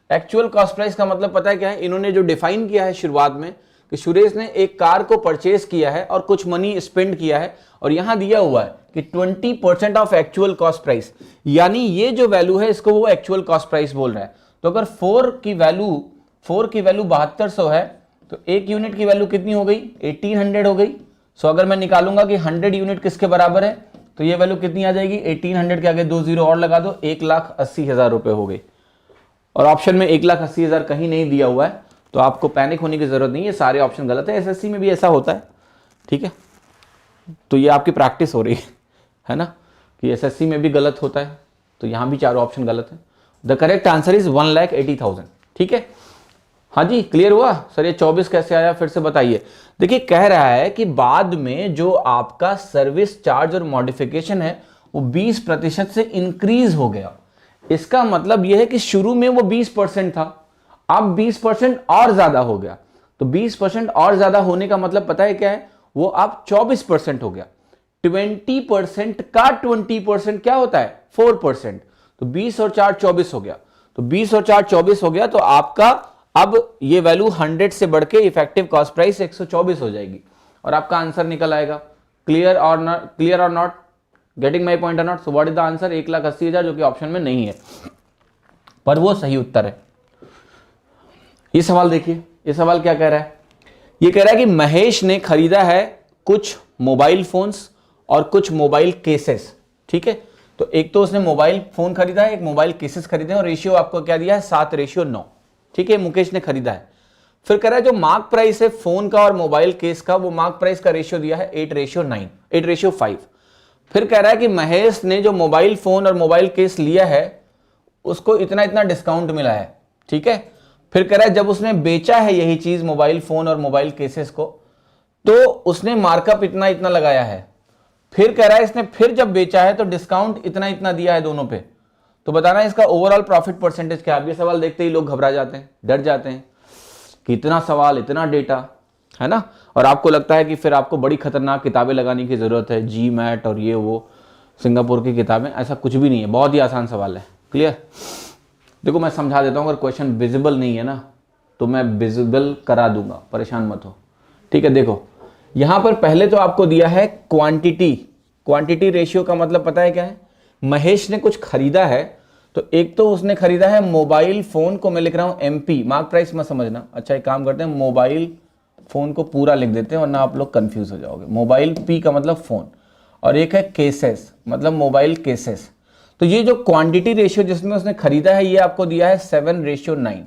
Actual cost price का मतलब पता है क्या है, इन्होंने जो डिफाइन किया है शुरुआत में कि सुरेश ने एक कार को परचेज किया है और कुछ मनी स्पेंड किया है, और यहां दिया हुआ है कि 20% ऑफ एक्चुअल कॉस्ट प्राइस, यानी ये जो वैल्यू है इसको वो एक्चुअल कॉस्ट प्राइस बोल रहा है। तो अगर 4 की वैल्यू 7200 है, तो एक यूनिट की वैल्यू कितनी हो गई, 1800 हो गई। सो अगर मैं निकालूंगा कि 100 यूनिट किसके बराबर है, तो ये वैल्यू कितनी आ जाएगी, 1800 के आगे 2 जीरो और लगा दो, 1,80,000 रुपए हो गई। और ऑप्शन में 1,80,000 कहीं नहीं दिया हुआ है, तो आपको पैनिक होने की जरूरत नहीं है, सारे ऑप्शन गलत है। एसएससी में भी ऐसा होता है, ठीक है। तो ये आपकी प्रैक्टिस हो रही है ना, कि एसएससी में भी गलत होता है, तो यहां भी चारों ऑप्शन गलत है। द करेक्ट आंसर इज 1,80,000, ठीक है। हाँ जी, क्लियर हुआ सर, ये 24 कैसे आया, फिर से बताइए। देखिए कह रहा है कि बाद में जो आपका सर्विस चार्ज और मॉडिफिकेशन है वो 20% से इंक्रीज हो गया। इसका मतलब यह है कि शुरू में वो 20% था, अब 20% और ज्यादा हो गया। तो 20% और ज्यादा होने का मतलब पता है क्या है, वो अब 24% हो गया। 20% का 20% क्या होता है, 4%। तो 20 और 4 24 हो गया, तो 20 और 4 24 हो गया, तो आपका अब ये वैल्यू 100 से बढ़ के इफेक्टिव कॉस्ट प्राइस 124 हो जाएगी, और आपका आंसर निकल आएगा। क्लियर और नॉट, गेटिंग माई पॉइंट और not. So what is the answer, 1,80,000, जो कि ऑप्शन में नहीं है, पर वो सही उत्तर है। ये सवाल देखिए, ये सवाल क्या कह रहा है, ये कह रहा है कि महेश ने खरीदा है कुछ मोबाइल फोन्स और कुछ मोबाइल केसेस, ठीक है। तो एक तो उसने मोबाइल फोन खरीदा है, एक मोबाइल केसेस खरीदे हैं, और रेशियो आपको क्या दिया है, 7:9, ठीक है, मुकेश ने खरीदा है। फिर कह रहा है जो मार्क प्राइस है फोन का और मोबाइल केस का, वो मार्क प्राइस का रेशियो दिया है 8:5। फिर कह रहा है कि महेश ने जो मोबाइल फोन और मोबाइल केस लिया है उसको इतना इतना डिस्काउंट मिला है, ठीक है। फिर कह रहा है जब उसने बेचा है यही चीज, मोबाइल फोन और मोबाइल केसेस को, तो उसने मार्कअप इतना इतना लगाया है। फिर कह रहा है इसने फिर जब बेचा है तो डिस्काउंट इतना इतना दिया है दोनों पे। तो बताना इसका ओवरऑल प्रॉफिट परसेंटेज क्या है। ये सवाल देखते ही लोग घबरा जाते हैं, डर जाते हैं कि इतना सवाल, इतना डेटा, है ना। और आपको लगता है कि फिर आपको बड़ी खतरनाक किताबें लगाने की जरूरत है, जी मैट और ये वो सिंगापुर की किताबें। ऐसा कुछ भी नहीं है, बहुत ही आसान सवाल है। क्लियर, देखो मैं समझा देता हूँ, अगर क्वेश्चन विजिबल नहीं है ना तो मैं विजिबल करा दूंगा, परेशान मत हो, ठीक है। देखो यहां पर पहले तो आपको दिया है क्वांटिटी रेशियो का मतलब पता है क्या है, महेश ने कुछ खरीदा है, तो एक तो उसने खरीदा है मोबाइल फोन को, मैं लिख रहा हूं MP, मार्क प्राइस मत समझना। अच्छा एक काम करते हैं, मोबाइल फोन को पूरा लिख देते हैं वरना आप लोग कंफ्यूज हो जाओगे। मोबाइल P का मतलब फोन, और एक है केसेस मतलब मोबाइल केसेस। तो ये जो क्वांटिटी रेशियो जिसमें उसने खरीदा है ये आपको दिया है 7:9,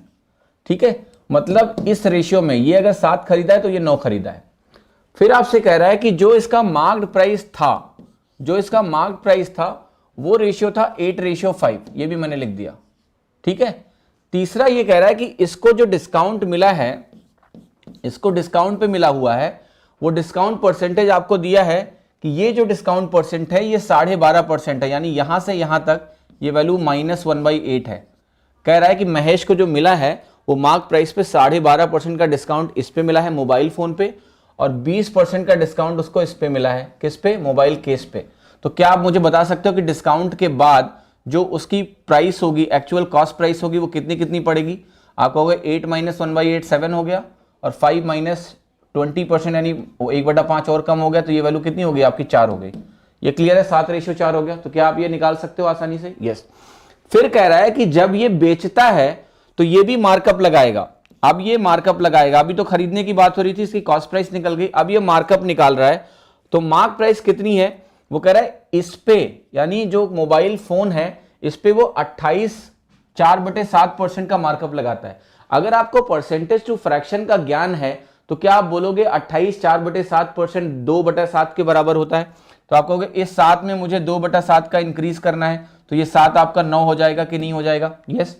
ठीक है। मतलब इस रेशियो में ये अगर 7 खरीदा है तो ये 9 खरीदा है। फिर आपसे कह रहा है कि जो इसका मार्क्ड प्राइस था, जो इसका मार्क्ड प्राइस था वो रेशियो था 8:5, ये भी मैंने लिख दिया, ठीक है। तीसरा ये कह रहा है कि इसको जो डिस्काउंट मिला है, इसको डिस्काउंट पे मिला हुआ है, वो डिस्काउंट परसेंटेज आपको दिया है कि ये जो डिस्काउंट परसेंट है ये 12.5% है, यानी यहां से यहां तक ये वैल्यू -1/8 है। कह रहा है कि महेश को जो मिला है वो मार्क प्राइस पे 12.5% का डिस्काउंट इस पे मिला है मोबाइल फोन पे, और 20% का डिस्काउंट उसको इस पे मिला है, किस पे, मोबाइल केस पे। तो क्या आप मुझे बता सकते हो कि डिस्काउंट के बाद जो उसकी प्राइस होगी, एक्चुअल कॉस्ट प्राइस होगी, वो कितनी कितनी पड़ेगी? आप कहोगे 8 - 1/8 7 हो गया, और 5 - 20% यानी 1/5 और कम हो गया, तो ये वैल्यू कितनी हो गई आपकी? 4 हो गई। ये क्लियर है? 7:4 हो गया। तो क्या आप ये निकाल सकते हो आसानी से? यस। फिर कह रहा है कि जब ये बेचता है तो ये भी मार्कअप लगाएगा। अब ये मार्कअप लगाएगा, अभी तो खरीदने की बात हो रही थी, इसकी कॉस्ट प्राइस निकल गई, अब ये मार्कअप निकाल रहा है। तो मार्क प्राइस कितनी है? वो कह रहा है इस पे, यानी जो मोबाइल फोन है इस पे वो 28 4/7% का मार्कअप लगाता है। अगर आपको परसेंटेज टू फ्रैक्शन का ज्ञान है तो क्या आप बोलोगे 28 4/7% 2/7 के बराबर होता है? तो आप कहोगे इस 7 में मुझे 2/7 का इंक्रीज करना है, तो ये 7 आपका 9 हो जाएगा कि नहीं हो जाएगा? यस।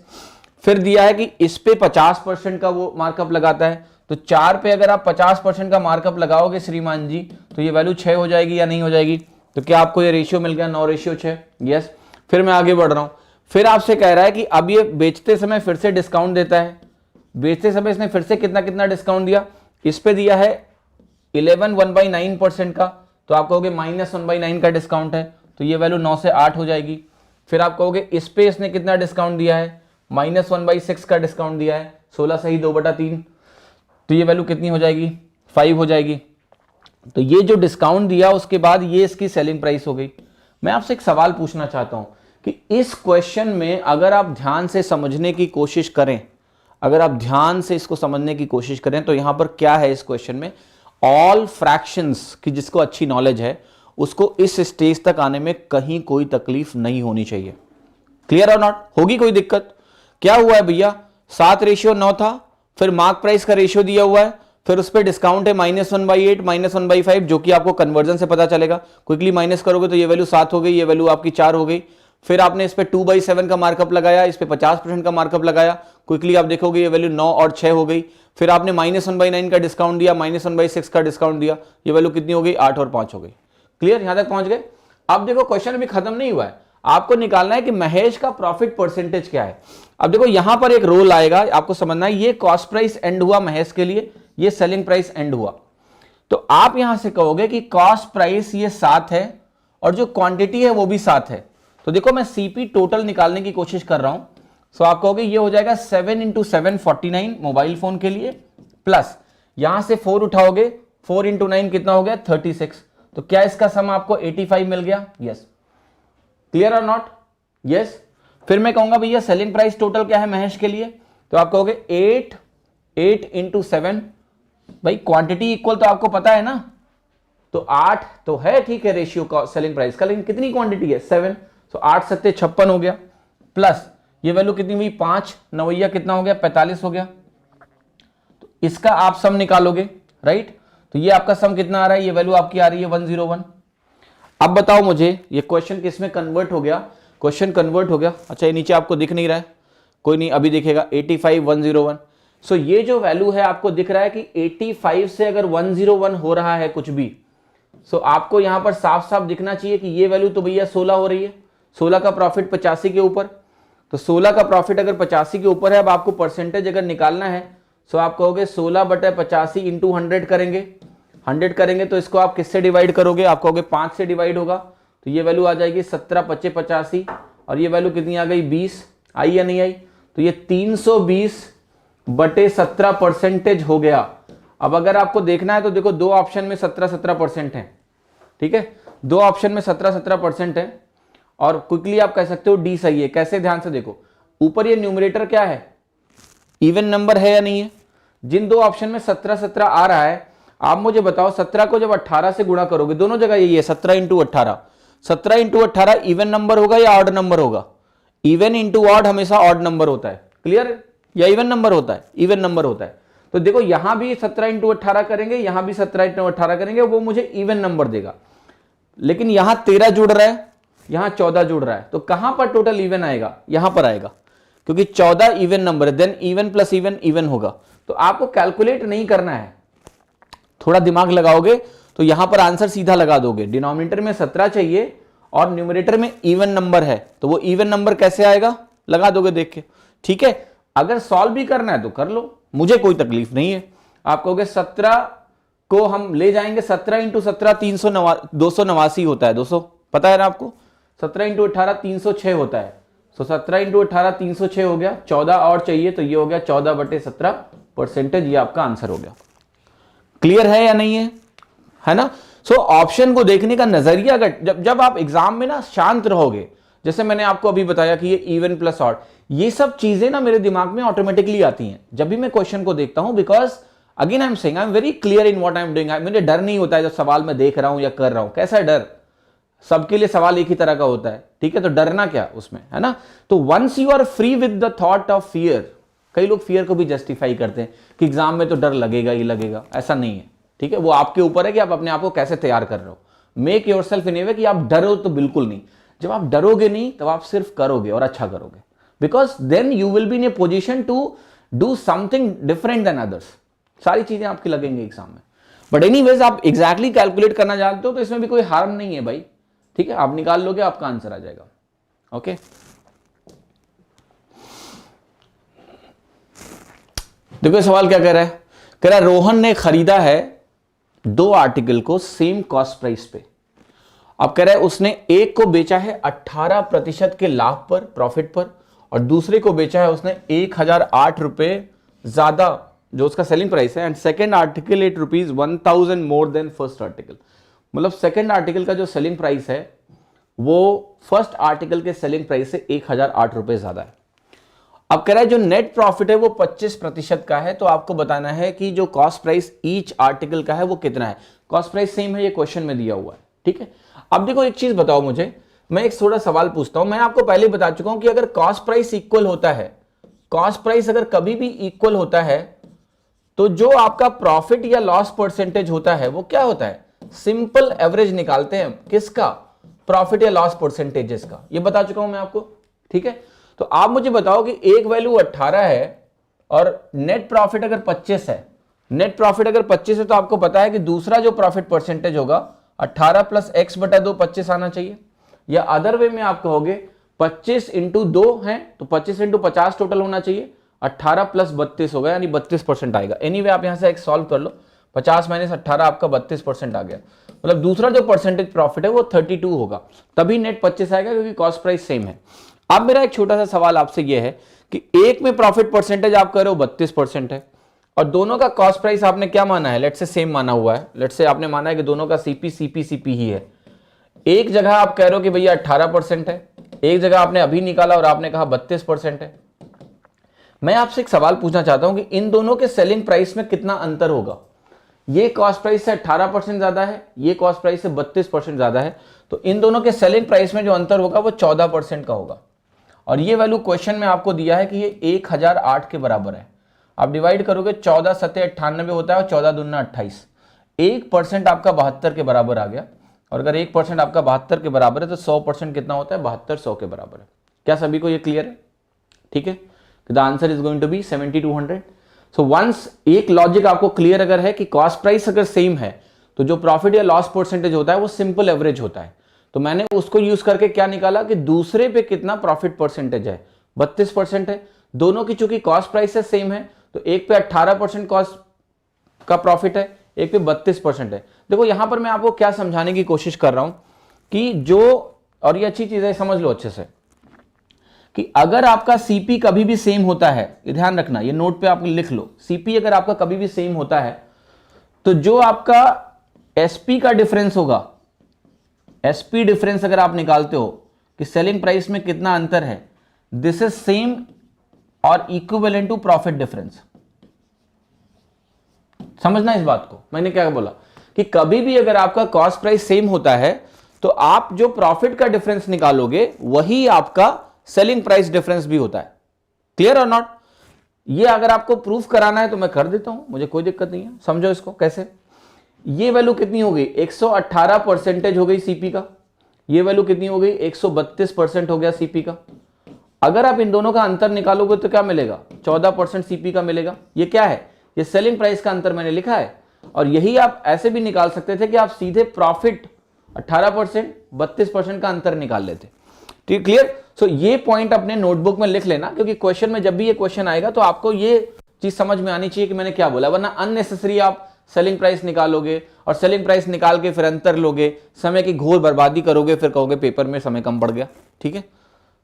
फिर दिया है कि इस पे 50% का वो मार्कअप लगाता है, तो 4 पे अगर आप 50% का मार्कअप लगाओगे श्रीमान जी, तो ये वैल्यू 6 हो जाएगी या नहीं हो जाएगी? तो क्या आपको ये रेशियो मिल गया 9:6? यस। फिर मैं आगे बढ़ रहा हूं, फिर आपसे कह रहा है कि अब ये बेचते समय फिर से डिस्काउंट देता है। बेचते समय इसने फिर से कितना कितना डिस्काउंट दिया? इस पे दिया है 1/9% का, तो आप कहोगे -1/9 का डिस्काउंट है, तो ये वैल्यू 9 से 8 हो जाएगी। फिर आप कहोगे इस पे इसने कितना डिस्काउंट दिया है? -1/6 का डिस्काउंट दिया है, 16 सही 2/3, तो ये वैल्यू कितनी हो जाएगी? 5 हो जाएगी। तो ये जो डिस्काउंट दिया उसके बाद ये इसकी सेलिंग प्राइस हो गई। मैं आपसे एक सवाल पूछना चाहता हूं कि इस क्वेश्चन में अगर आप ध्यान से समझने की कोशिश करें, अगर आप ध्यान से इसको समझने की कोशिश करें, तो यहां पर क्या है इस क्वेश्चन में? ऑल फ्रैक्शंस की जिसको अच्छी नॉलेज है उसको इस स्टेज तक आने में कहीं कोई तकलीफ नहीं होनी चाहिए। क्लियर और नॉट? होगी कोई दिक्कत? क्या हुआ है भैया, 7:9 था, फिर मार्क प्राइस का रेशियो दिया हुआ है, फिर उस पर डिस्काउंट है -1/8 -1/5, जो कि आपको कन्वर्जन से पता चलेगा। क्विकली माइनस करोगे तो ये वैल्यू 7 हो गई, ये वैल्यू आपकी 4 हो गई। फिर आपने इस पे 2/7 का मार्कअप लगाया, इस पे 50% का मार्कअप लगाया, क्विकली आप देखोगे ये वैल्यू 9 और 6 हो गई। फिर आपने -1/9 का डिस्काउंट दिया, -1/6 का डिस्काउंट दिया, ये वैल्यू कितनी हो गई? 8 और 5 हो गई। क्लियर? यहां तक पहुंच गए? अब देखो क्वेश्चन अभी खत्म नहीं हुआ है, आपको निकालना है कि महेश का प्रॉफिट परसेंटेज क्या है। अब देखो यहां पर एक रोल आएगा, आपको समझना है, ये कॉस्ट प्राइस एंड हुआ महेश के लिए, ये सेलिंग प्राइस एंड हुआ। तो आप यहां से कहोगे कि कॉस्ट प्राइस ये 7 है और जो क्वांटिटी है वो भी 7 है। तो देखो मैं सीपी टोटल निकालने की कोशिश कर रहा हूं, सो आप कहोगे ये हो जाएगा 7 × 7 49 मोबाइल फोन के लिए, प्लस यहां से 4 उठाओगे, 4 × 9 कितना हो गया? 36। तो क्या इसका सम आपको 85 मिल गया? यस। क्लियर और नॉट? यस। फिर मैं कहूंगा भैया सेलिंग प्राइस टोटल क्या है महेश के लिए? तो आप कहोगे 8 × 7, भाई क्वांटिटी इक्वल तो आपको पता है ना, तो 8 तो है, ठीक है, रेशियो का सेलिंग प्राइस का, लेकिन कितनी क्वांटिटी है? 7, तो 8 × 7 = 56 हो गया, प्लस ये वैल्यू कितनी हुई? 5 9 कितना हो गया? 45 हो गया। तो इसका आप सम निकालोगे, राइट? तो ये आपका सम कितना आ रहा है? ये वैल्यू आपकी आ रही है 101। अब बताओ मुझे ये क्वेश्चन किस में कन्वर्ट हो गया? क्वेश्चन कन्वर्ट हो गया। अच्छा, ये नीचे आपको दिख नहीं रहा है, कोई नहीं, अभी दिखेगा 85 101। सो ये जो वैल्यू है आपको दिख रहा है कि 85 से अगर 101 हो रहा है कुछ भी, सो आपको यहां पर साफ साफ दिखना चाहिए कि ये वैल्यू तो भैया 16 हो रही है। 16 का प्रॉफिट 85 के ऊपर, तो 16 का प्रॉफिट अगर 85 के ऊपर है, अब आपको परसेंटेज अगर निकालना है, सो आप कहोगे 16/85 × 100 करेंगे। 100 करेंगे तो इसको आप किससे डिवाइड करोगे? आप कहोगे 5 से डिवाइड होगा, तो ये वैल्यू आ जाएगी 17 × 5 = 85, और ये वैल्यू कितनी आ गई? 20। आई या नहीं आई? तो ये 320/17% हो गया। अब अगर आपको देखना है तो देखो दो ऑप्शन में 17% है, ठीक है, दो ऑप्शन में 17% है, और क्विकली आप कह सकते हो डी सही है। कैसे? ध्यान से देखो, ऊपर ये न्यूमरेटर क्या है? इवन नंबर है या नहीं है? जिन दो ऑप्शन में 17 आ रहा है, आप मुझे बताओ 17 को जब 18 से गुणा करोगे, दोनों जगह यही है 17 × 18, 17 × 18 इवन नंबर होगा या ऑड नंबर होगा? इवन इंटू ऑड हमेशा ऑड नंबर होता है। क्लियर? या इवन नंबर होता है? इवन नंबर होता है। तो देखो यहां भी 17 इंटू 18 करेंगे, यहां भी 17 इंटू 18 करेंगे, वो मुझे इवन नंबर देगा। लेकिन यहां 13 जुड़ रहा है, यहां 14 जुड़ रहा है, तो कहां पर टोटल इवन आएगा? यहां पर आएगा, क्योंकि 14 इवन नंबर है, then even plus even even होगा। तो आपको कैलकुलेट नहीं करना है, थोड़ा दिमाग लगाओगे तो यहां पर आंसर सीधा लगा दोगे। डिनोमिनेटर में 17 चाहिए और न्यूमरेटर में इवन नंबर है, तो वो इवन नंबर कैसे आएगा लगा दोगे देख के, ठीक है। अगर सॉल्व भी करना है तो कर लो, मुझे कोई तकलीफ नहीं है। आप कहोगे 17 को हम ले जाएंगे, 17 इंटू 17 289 होता है, 200 पता है ना आपको। 17 इंटू 18 306 होता है, तो 17 इंटू 18 306 हो गया। 14 और चाहिए तो ये हो गया 14/17%, ये आपका आंसर हो गया। क्लियर है या नहीं है ना। सो ऑप्शन को देखने का नजरिया, अगर जब आप एग्जाम में ना शांत रहोगे, जैसे मैंने आपको अभी बताया कि ये इवन प्लस ऑड, ये सब चीजें ना मेरे दिमाग में ऑटोमेटिकली आती हैं जब भी मैं क्वेश्चन को देखता हूं, because again I am saying I am very clear in what I am doing. मुझे डर नहीं होता है जब सवाल मैं देख रहा हूं या कर रहा हूं। कैसा है डर? सबके लिए सवाल एक ही तरह का होता है, ठीक है, तो डरना क्या उसमें, है ना। तो once you are free with the thought of fear, कई लोग फियर को भी जस्टिफाई करते हैं कि एग्जाम में तो डर लगेगा ही लगेगा, ऐसा नहीं है, ठीक है। वो आपके ऊपर है कि आप अपने आप को कैसे तैयार कर रहे हो। मेक योर सेल्फ इन ए वे कि आप डरो तो बिल्कुल नहीं। जब आप डरोगे नहीं तब आप सिर्फ करोगे और अच्छा करोगे, because then you will be in a position to do something different than others. सारी चीजें आपकी लगेंगी एग्जाम में। बट एनीवेज आप एग्जैक्टली कैलकुलेट करना जानते हो तो इसमें भी कोई हार्म नहीं है भाई, ठीक है। आप निकाल लोगे, आपका आंसर आ जाएगा। ओके, देखो सवाल क्या कह रहा है। कह रहा है रोहन ने खरीदा है 2 आर्टिकल को सेम कॉस्ट प्राइस पे। अब कह रहा है उसने एक को बेचा है 18% के लाभ पर, प्रॉफिट पर, और दूसरे को बेचा है उसने 1008 रुपए ज्यादा जो उसका सेलिंग प्राइस है, and second article ₹1000 more than first article. मतलब सेकेंड आर्टिकल का जो सेलिंग प्राइस है वो फर्स्ट आर्टिकल के सेलिंग प्राइस से 1008 रुपए ज्यादा है। अब कह रहा है जो नेट प्रॉफिट है वो 25% का है, तो आपको बताना है कि जो कॉस्ट प्राइस ईच आर्टिकल का है वो कितना है। कॉस्ट प्राइस सेम है, ये क्वेश्चन में दिया हुआ है, ठीक है। अब देखो एक चीज बताओ मुझे, मैं एक थोड़ा सवाल पूछता हूं। मैं आपको पहले बता चुका हूं कि अगर कॉस्ट प्राइस इक्वल होता है, कॉस्ट प्राइस अगर कभी भी इक्वल होता है तो जो आपका प्रॉफिट या लॉस परसेंटेज होता है वो क्या होता है, सिंपल एवरेज निकालते हैं। किसका? प्रॉफिट या लॉस परसेंटेजेस का। ये बता चुका हूं मैं आपको, ठीक है। तो आप मुझे बताओ कि एक वैल्यू 18 है और नेट प्रॉफिट अगर 25 है, नेट प्रॉफिट अगर 25 है तो आपको पता है कि दूसरा जो प्रॉफिट परसेंटेज होगा 18 प्लस x/2 25 आना चाहिए। या अदर वे में आप कहोगे 25 इंटू 2 है तो 25 इंटू 50 टोटल होना चाहिए, 18 प्लस 32 होगा, यानी 32% आएगा। एनीवे आप यहां से x सॉल्व कर लो, 50 माइनस 18 आपका 32% आ गया। मतलब दूसरा जो परसेंटेज प्रॉफिट है वो 32 होगा, तभी नेट 25 आएगा, क्योंकि कॉस्ट प्राइस सेम है। अब मेरा एक छोटा सा सवाल आपसे ये है कि एक में प्रॉफिट परसेंटेज आप कह रहे हो 32% है और दोनों का कॉस्ट प्राइस आपने क्या माना है, लेट्स से सेम माना हुआ है। लेट्स से आपने माना है कि दोनों का सीपी ही है। एक जगह आप कह रहे हो कि भैया 18% है, एक जगह आपने अभी निकाला और आपने कहा 32% है। मैं आपसे एक सवाल पूछना चाहता हूं कि इन दोनों के सेलिंग प्राइस में कितना अंतर होगा। ये कॉस्ट प्राइस से 18% ज्यादा है, ये कॉस्ट प्राइस से 32% ज्यादा है, तो इन दोनों के सेलिंग प्राइस में जो अंतर होगा वो 14% का होगा। और ये वैल्यू क्वेश्चन में आपको दिया है कि ये 1008 के बराबर है। आप डिवाइड करोगे 14 सत्ते 98 होता है और 14 दूना 28, 1% आपका 72 के बराबर आ गया। और अगर 1% आपका 72 के बराबर है तो 100% कितना होता है, 72 100 के बराबर है। क्या सभी को ये क्लियर है? ठीक है, the answer is going to be 7200। So once एक लॉजिक आपको क्लियर अगर है कि कॉस्ट प्राइस अगर सेम है तो जो प्रॉफिट या लॉस परसेंटेज होता है वो सिंपल एवरेज होता है। तो मैंने उसको यूज करके क्या निकाला कि दूसरे पे कितना प्रॉफिट परसेंटेज है, 32% है। दोनों की चूंकि कॉस्ट प्राइस सेम है तो एक पे 18% कॉस्ट का प्रॉफिट है, एक पे 32% है। देखो यहां पर मैं आपको क्या समझाने की कोशिश कर रहा हूं कि जो, और ये अच्छी चीज है समझ लो अच्छे से, कि अगर आपका सीपी कभी भी सेम होता है, ये ध्यान रखना, ये नोट पे आप लिख लो, सीपी अगर आपका कभी भी सेम होता है तो जो आपका एसपी का डिफरेंस होगा, एसपी डिफरेंस अगर आप निकालते हो कि सेलिंग प्राइस में कितना अंतर है, दिस इज सेम और इक्विवेलेंट टू प्रॉफिट डिफरेंस। समझना इस बात को, मैंने क्या बोला कि कभी भी अगर आपका कॉस्ट प्राइस सेम होता है तो आप जो प्रॉफिट का डिफरेंस निकालोगे वही आपका सेलिंग प्राइस डिफरेंस भी होता है। क्लियर और नॉट? ये अगर आपको प्रूफ कराना है तो मैं कर देता हूं, मुझे कोई दिक्कत नहीं है। समझो इसको कैसे। ये वैल्यू कितनी हो गई, 118% हो गई सीपी का। ये वैल्यू कितनी हो गई, 132% हो गया सीपी का। अगर आप इन दोनों का अंतर निकालोगे तो क्या मिलेगा, 14% सीपी का मिलेगा। ये क्या है, ये सेलिंग प्राइस का अंतर मैंने लिखा है। और यही आप ऐसे भी निकाल सकते थे कि आप सीधे प्रॉफिट 18% 32% का अंतर निकाल लेते। ठीक, क्लियर। सो ये पॉइंट अपने नोटबुक में लिख लेना, क्योंकि क्वेश्चन में जब भी ये क्वेश्चन आएगा तो आपको ये चीज समझ में आनी चाहिए कि मैंने क्या बोला, वरना अननेसेसरी आप सेलिंग प्राइस निकालोगे और सेलिंग प्राइस निकाल के फिर अंतर लोगे, समय की घोर बर्बादी करोगे, फिर कहोगे पेपर में समय कम पड़ गया। ठीक है,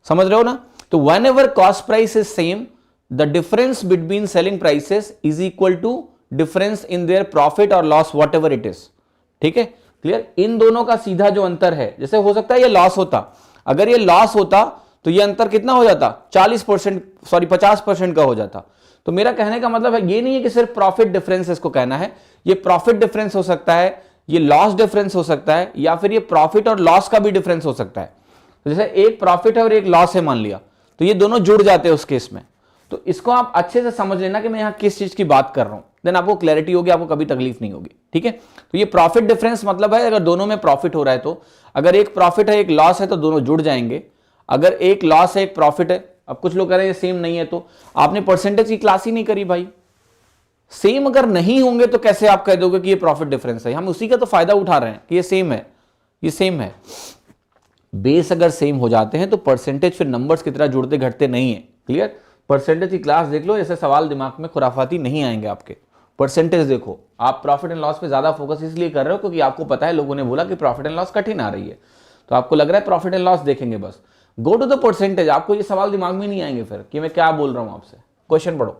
समझ रहे हो ना। तो whenever cost price is same, the difference between selling prices is equal to difference in their profit और loss, whatever it is. ठीक है, क्लियर। इन दोनों का सीधा जो अंतर है, जैसे हो सकता है ये लॉस होता, अगर ये लॉस होता तो ये अंतर कितना हो जाता, 50% का हो जाता। तो मेरा कहने का मतलब है ये नहीं है कि सिर्फ प्रॉफिट डिफरेंस इसको कहना है, ये प्रॉफिट डिफरेंस हो सकता है, ये लॉस डिफरेंस हो सकता है, या फिर ये प्रॉफिट और लॉस का भी डिफरेंस हो सकता है। तो जैसे एक प्रॉफिट है और एक लॉस है मान लिया, तो ये दोनों जुड़ जाते हैं उस केस में। तो इसको आप अच्छे से समझ लेना कि मैं यहां किस चीज की बात कर रहा हूं, देन आपको क्लैरिटी होगी, आपको कभी तकलीफ नहीं होगी। ठीक है, तो ये प्रॉफिट डिफरेंस मतलब है अगर दोनों में प्रॉफिट हो रहा है तो, अगर एक प्रॉफिट है एक लॉस है तो दोनों जुड़ जाएंगे। अगर एक लॉस है एक प्रॉफिट है, अब कुछ लोग कह रहे हैं सेम नहीं है, तो आपने परसेंटेज की क्लास ही नहीं करी भाई। सेम अगर नहीं होंगे तो कैसे आप कह दोगे कि ये प्रॉफिट डिफरेंस है। हम उसी का तो फायदा उठा रहे हैं कि ये सेम है, ये सेम है। बेस अगर सेम हो जाते हैं तो परसेंटेज फिर नंबर्स की तरह जुड़ते घटते नहीं है। क्लियर, परसेंटेज की क्लास देख लो, ऐसे सवाल दिमाग में खुराफाती नहीं आएंगे आपके। परसेंटेज देखो, आप प्रॉफिट एंड लॉस पे ज्यादा फोकस इसलिए कर रहे हो क्योंकि आपको पता है लोगों ने बोला कि प्रॉफिट एंड लॉस कठिन आ रही है, तो आपको लग रहा है प्रॉफिट एंड लॉस देखेंगे बस। गो टू द परसेंटेज, आपको ये सवाल दिमाग में नहीं आएंगे फिर कि मैं क्या बोल रहा हूं आपसे। क्वेश्चन पढ़ो।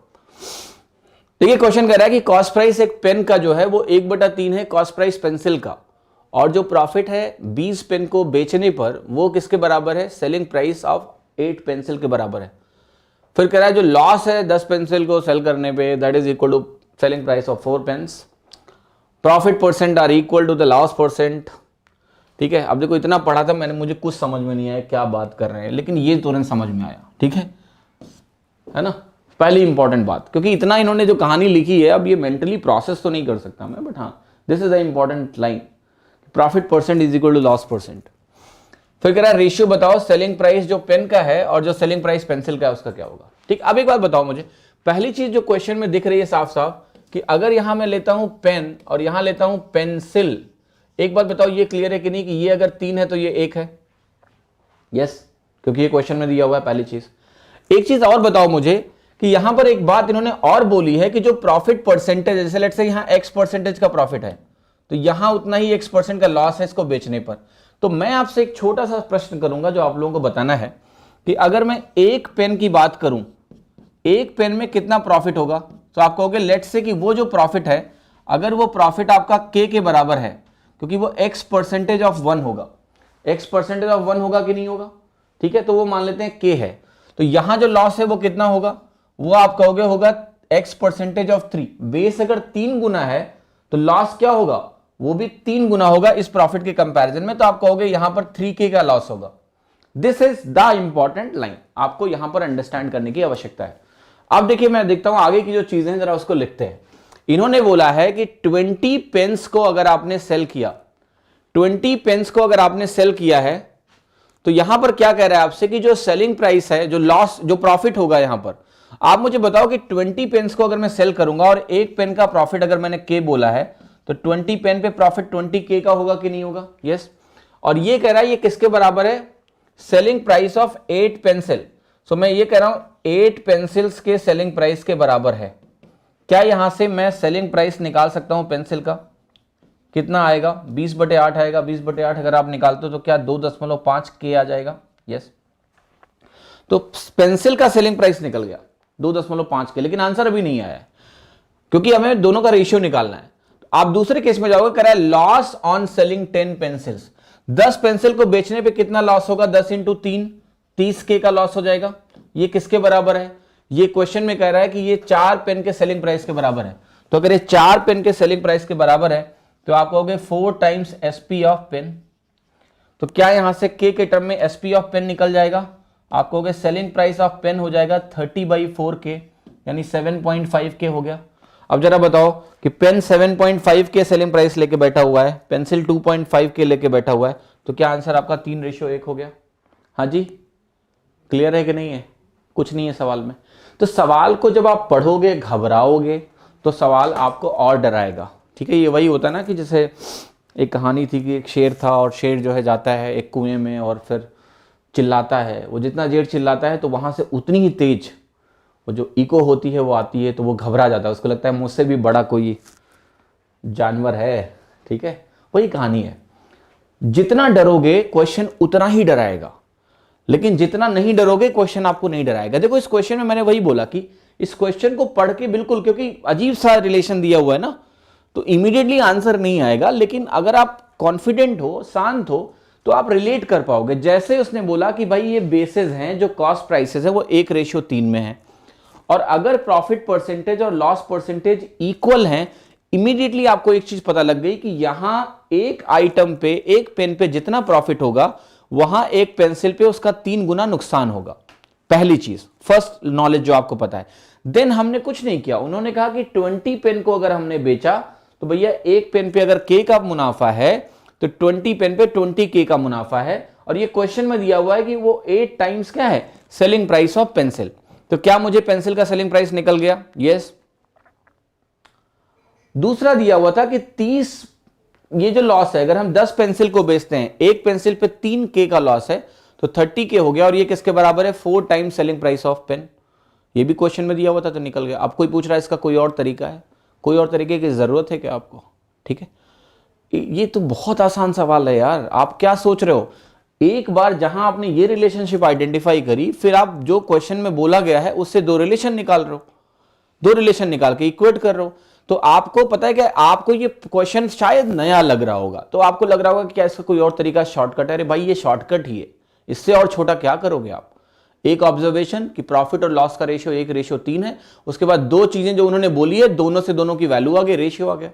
देखिए क्वेश्चन कह रहा है कि कॉस्ट प्राइस एक पेन का जो है वो 1/3 है कॉस्ट प्राइस पेंसिल का, और जो प्रॉफिट है 20 पेन को बेचने पर वो किसके बराबर है, सेलिंग प्राइस ऑफ 8 पेंसिल के बराबर है। फिर कह रहा है जो लॉस है 10 पेंसिल को सेल करने पे, that is equal to selling price of 4 pens. Profit percent are equal to the loss percent. ठीक है, अब देखो इतना पढ़ा था मैंने, मुझे कुछ समझ में नहीं आया क्या बात कर रहे हैं, लेकिन ये तुरंत समझ में आया। ठीक है ना, पहली इंपॉर्टेंट बात, क्योंकि इतना इन्होंने जो कहानी लिखी है अब ये मेंटली प्रोसेस तो नहीं कर सकता मैं, बट हाँ this is the important line, profit percent is equal to loss percent. फिर कह रहा है रेशियो बताओ सेलिंग प्राइस जो पेन का है और जो सेलिंग प्राइस पेंसिल का है उसका क्या होगा। ठीक, अब एक बात बताओ मुझे, पहली चीज जो क्वेश्चन में दिख रही है साफ साफ कि अगर यहां मैं लेता हूं पेन और यहां लेता हूं पेंसिल, एक बात बताओ ये क्लियर है कि नहीं कि ये अगर 3 है तो ये 1 है। यस, क्योंकि ये क्वेश्चन में दिया हुआ है पहली चीज। एक चीज और बताओ मुझे कि यहां पर एक बात इन्होंने और बोली है कि जो प्रॉफिट परसेंटेज, जैसे लेट्स से यहां x% का प्रॉफिट है तो यहां उतना ही x% का लॉस है इसको बेचने पर। तो मैं आपसे एक छोटा सा प्रश्न करूंगा जो आप लोगों को बताना है कि अगर मैं एक पेन की बात करूं, एक पेन में कितना प्रॉफिट होगा, तो आप कहोगे लेट्स से कि वो जो प्रॉफिट है अगर वो प्रॉफिट आपका k के बराबर है, क्योंकि वो x% ऑफ 1 होगा, x% ऑफ 1 होगा कि नहीं होगा। ठीक है, तो वो मान लेते हैं k है, तो यहां जो लॉस है वो कितना होगा, वो आप कहोगे होगा x% ऑफ 3। बेस अगर 3 गुना है तो लॉस क्या होगा, वो भी 3 गुना होगा इस प्रॉफिट के कंपैरिजन में, तो आप कहोगे यहां पर 3k का लॉस होगा। This is the important line, आपको यहां पर अंडरस्टैंड करने की आवश्यकता है। अब देखिए मैं देखता हूं आगे की जो चीजें हैं जरा उसको लिखते हैं। इन्होंने बोला है कि 20 पेन्स को अगर आपने सेल किया, 20 पेन्स को अगर आपने सेल किया है तो यहां पर क्या कह रहा है आपसे कि जो सेलिंग प्राइस है, जो लॉस, जो प्रॉफिट होगा यहां पर, आप मुझे बताओ कि 20 पेन्स को अगर मैं सेल करूंगा और एक पेन का प्रॉफिट अगर मैंने k बोला है तो 20 पेन पे प्रॉफिट 20k का होगा कि नहीं होगा। यस, और ये कह रहा है ये किसके बराबर है, सेलिंग प्राइस ऑफ 8 पेंसिल। सो मैं ये कह रहा हूं 8 पेंसिल्स के सेलिंग प्राइस के बराबर है। क्या यहां से मैं सेलिंग प्राइस निकाल सकता हूं पेंसिल का, कितना आएगा, 20/8 आएगा। 20/8 अगर आप निकालते हो तो क्या 2.5k आ जाएगा। यस, तो पेंसिल का सेलिंग प्राइस निकल गया 2.5k, लेकिन आंसर अभी नहीं आया है क्योंकि हमें दोनों का रेशियो निकालना है। आप दूसरे केस में जाओगे, कह रहा है loss on selling 10 pencils, 10 pencil को बेचने पे कितना लॉस होगा, 10 × 3 30k का लॉस हो जाएगा। ये किसके बराबर है, ये क्वेश्चन में कह रहा है कि ये 4 पेन के सेलिंग प्राइस के बराबर है। तो अगर ये 4 पेन के सेलिंग प्राइस के बराबर है तो आप कहोगे 4 टाइम्स SP ऑफ पेन। तो क्या यहां से k के टर्म में SP ऑफ पेन निकल जाएगा, आप कहोगे सेलिंग प्राइस ऑफ पेन हो जाएगा 30/4k, यानी 7.5 के हो गया। अब जरा बताओ कि पेन 7.5 के सेलिंग प्राइस लेके बैठा हुआ है, पेंसिल 2.5 के लेके बैठा हुआ है, तो क्या आंसर आपका 3:1 हो गया? हाँ जी, क्लियर है कि नहीं है? कुछ नहीं है सवाल में। तो सवाल को जब आप पढ़ोगे, घबराओगे, तो सवाल आपको और डराएगा। ठीक है, ये वही होता है ना कि जैसे एक कहानी थी कि एक शेर था और शेर जो है जाता है एक कुएं में और फिर चिल्लाता है। वो जितना देर चिल्लाता है तो वहाँ से उतनी ही तेज वो जो इको होती है वो आती है, तो वो घबरा जाता है, उसको लगता है मुझसे भी बड़ा कोई जानवर है। ठीक है, वही कहानी है। जितना डरोगे क्वेश्चन उतना ही डराएगा, लेकिन जितना नहीं डरोगे क्वेश्चन आपको नहीं डराएगा। देखो इस क्वेश्चन में मैंने वही बोला कि इस क्वेश्चन को पढ़ के बिल्कुल, क्योंकि अजीब सा रिलेशन दिया हुआ है ना, तो इमीडिएटली आंसर नहीं आएगा, लेकिन अगर आप कॉन्फिडेंट हो, शांत हो, तो आप रिलेट कर पाओगे। जैसे उसने बोला कि भाई ये बेसिस हैं, जो कॉस्ट प्राइसेस है वो 1:3 में है, और अगर प्रॉफिट परसेंटेज और लॉस परसेंटेज इक्वल हैं, इमीडिएटली आपको एक चीज पता लग गई कि यहां एक आइटम पे, एक पेन पे जितना प्रॉफिट होगा, वहां एक पेंसिल पे उसका 3 गुना नुकसान होगा। पहली चीज, फर्स्ट नॉलेज जो आपको पता है। देन हमने कुछ नहीं किया, उन्होंने कहा कि 20 पेन को अगर हमने बेचा तो भैया एक पेन पे अगर के का मुनाफा है तो 20 पेन पे 20 के का मुनाफा है, और ये क्वेश्चन में दिया हुआ है कि वो 8 टाइम्स क्या है, सेलिंग प्राइस ऑफ पेंसिल। तो क्या मुझे पेंसिल का सेलिंग प्राइस निकल गया? यस। दूसरा दिया हुआ था कि 30, ये जो लॉस है, अगर हम 10 पेंसिल को बेचते हैं, एक पेंसिल पे 3 के का लॉस है, तो 30 के हो गया, और ये किसके बराबर है? 4 times selling price of pen. ये भी क्वेश्चन में दिया हुआ था तो निकल गया। अब कोई पूछ रहा है इसका कोई और तरीका है? कोई और तरीके की जरूरत है क्या आपको? ठीक है, ये तो बहुत आसान सवाल है यार। आप क्या सोच रहे हो? एक बार जहां आपने ये रिलेशनशिप आइडेंटिफाई करी, फिर आप जो क्वेश्चन में बोला गया है उससे 2 रिलेशन निकाल रहे हो, 2 रिलेशन निकाल के इक्वेट कर रहे हो। तो आपको पता है कि आपको ये क्वेश्चन शायद नया लग रहा होगा, तो आपको लग रहा होगा कि क्या इसका कोई और तरीका शॉर्टकट है? अरे भाई ये शॉर्टकट ही है, इससे और छोटा क्या करोगे आप? एक ऑब्जर्वेशन कि प्रॉफिट और लॉस का रेशियो 1:3 है, उसके बाद 2 चीजें जो उन्होंने बोली है, दोनों से दोनों की वैल्यू आ गई, रेशियो आ गया।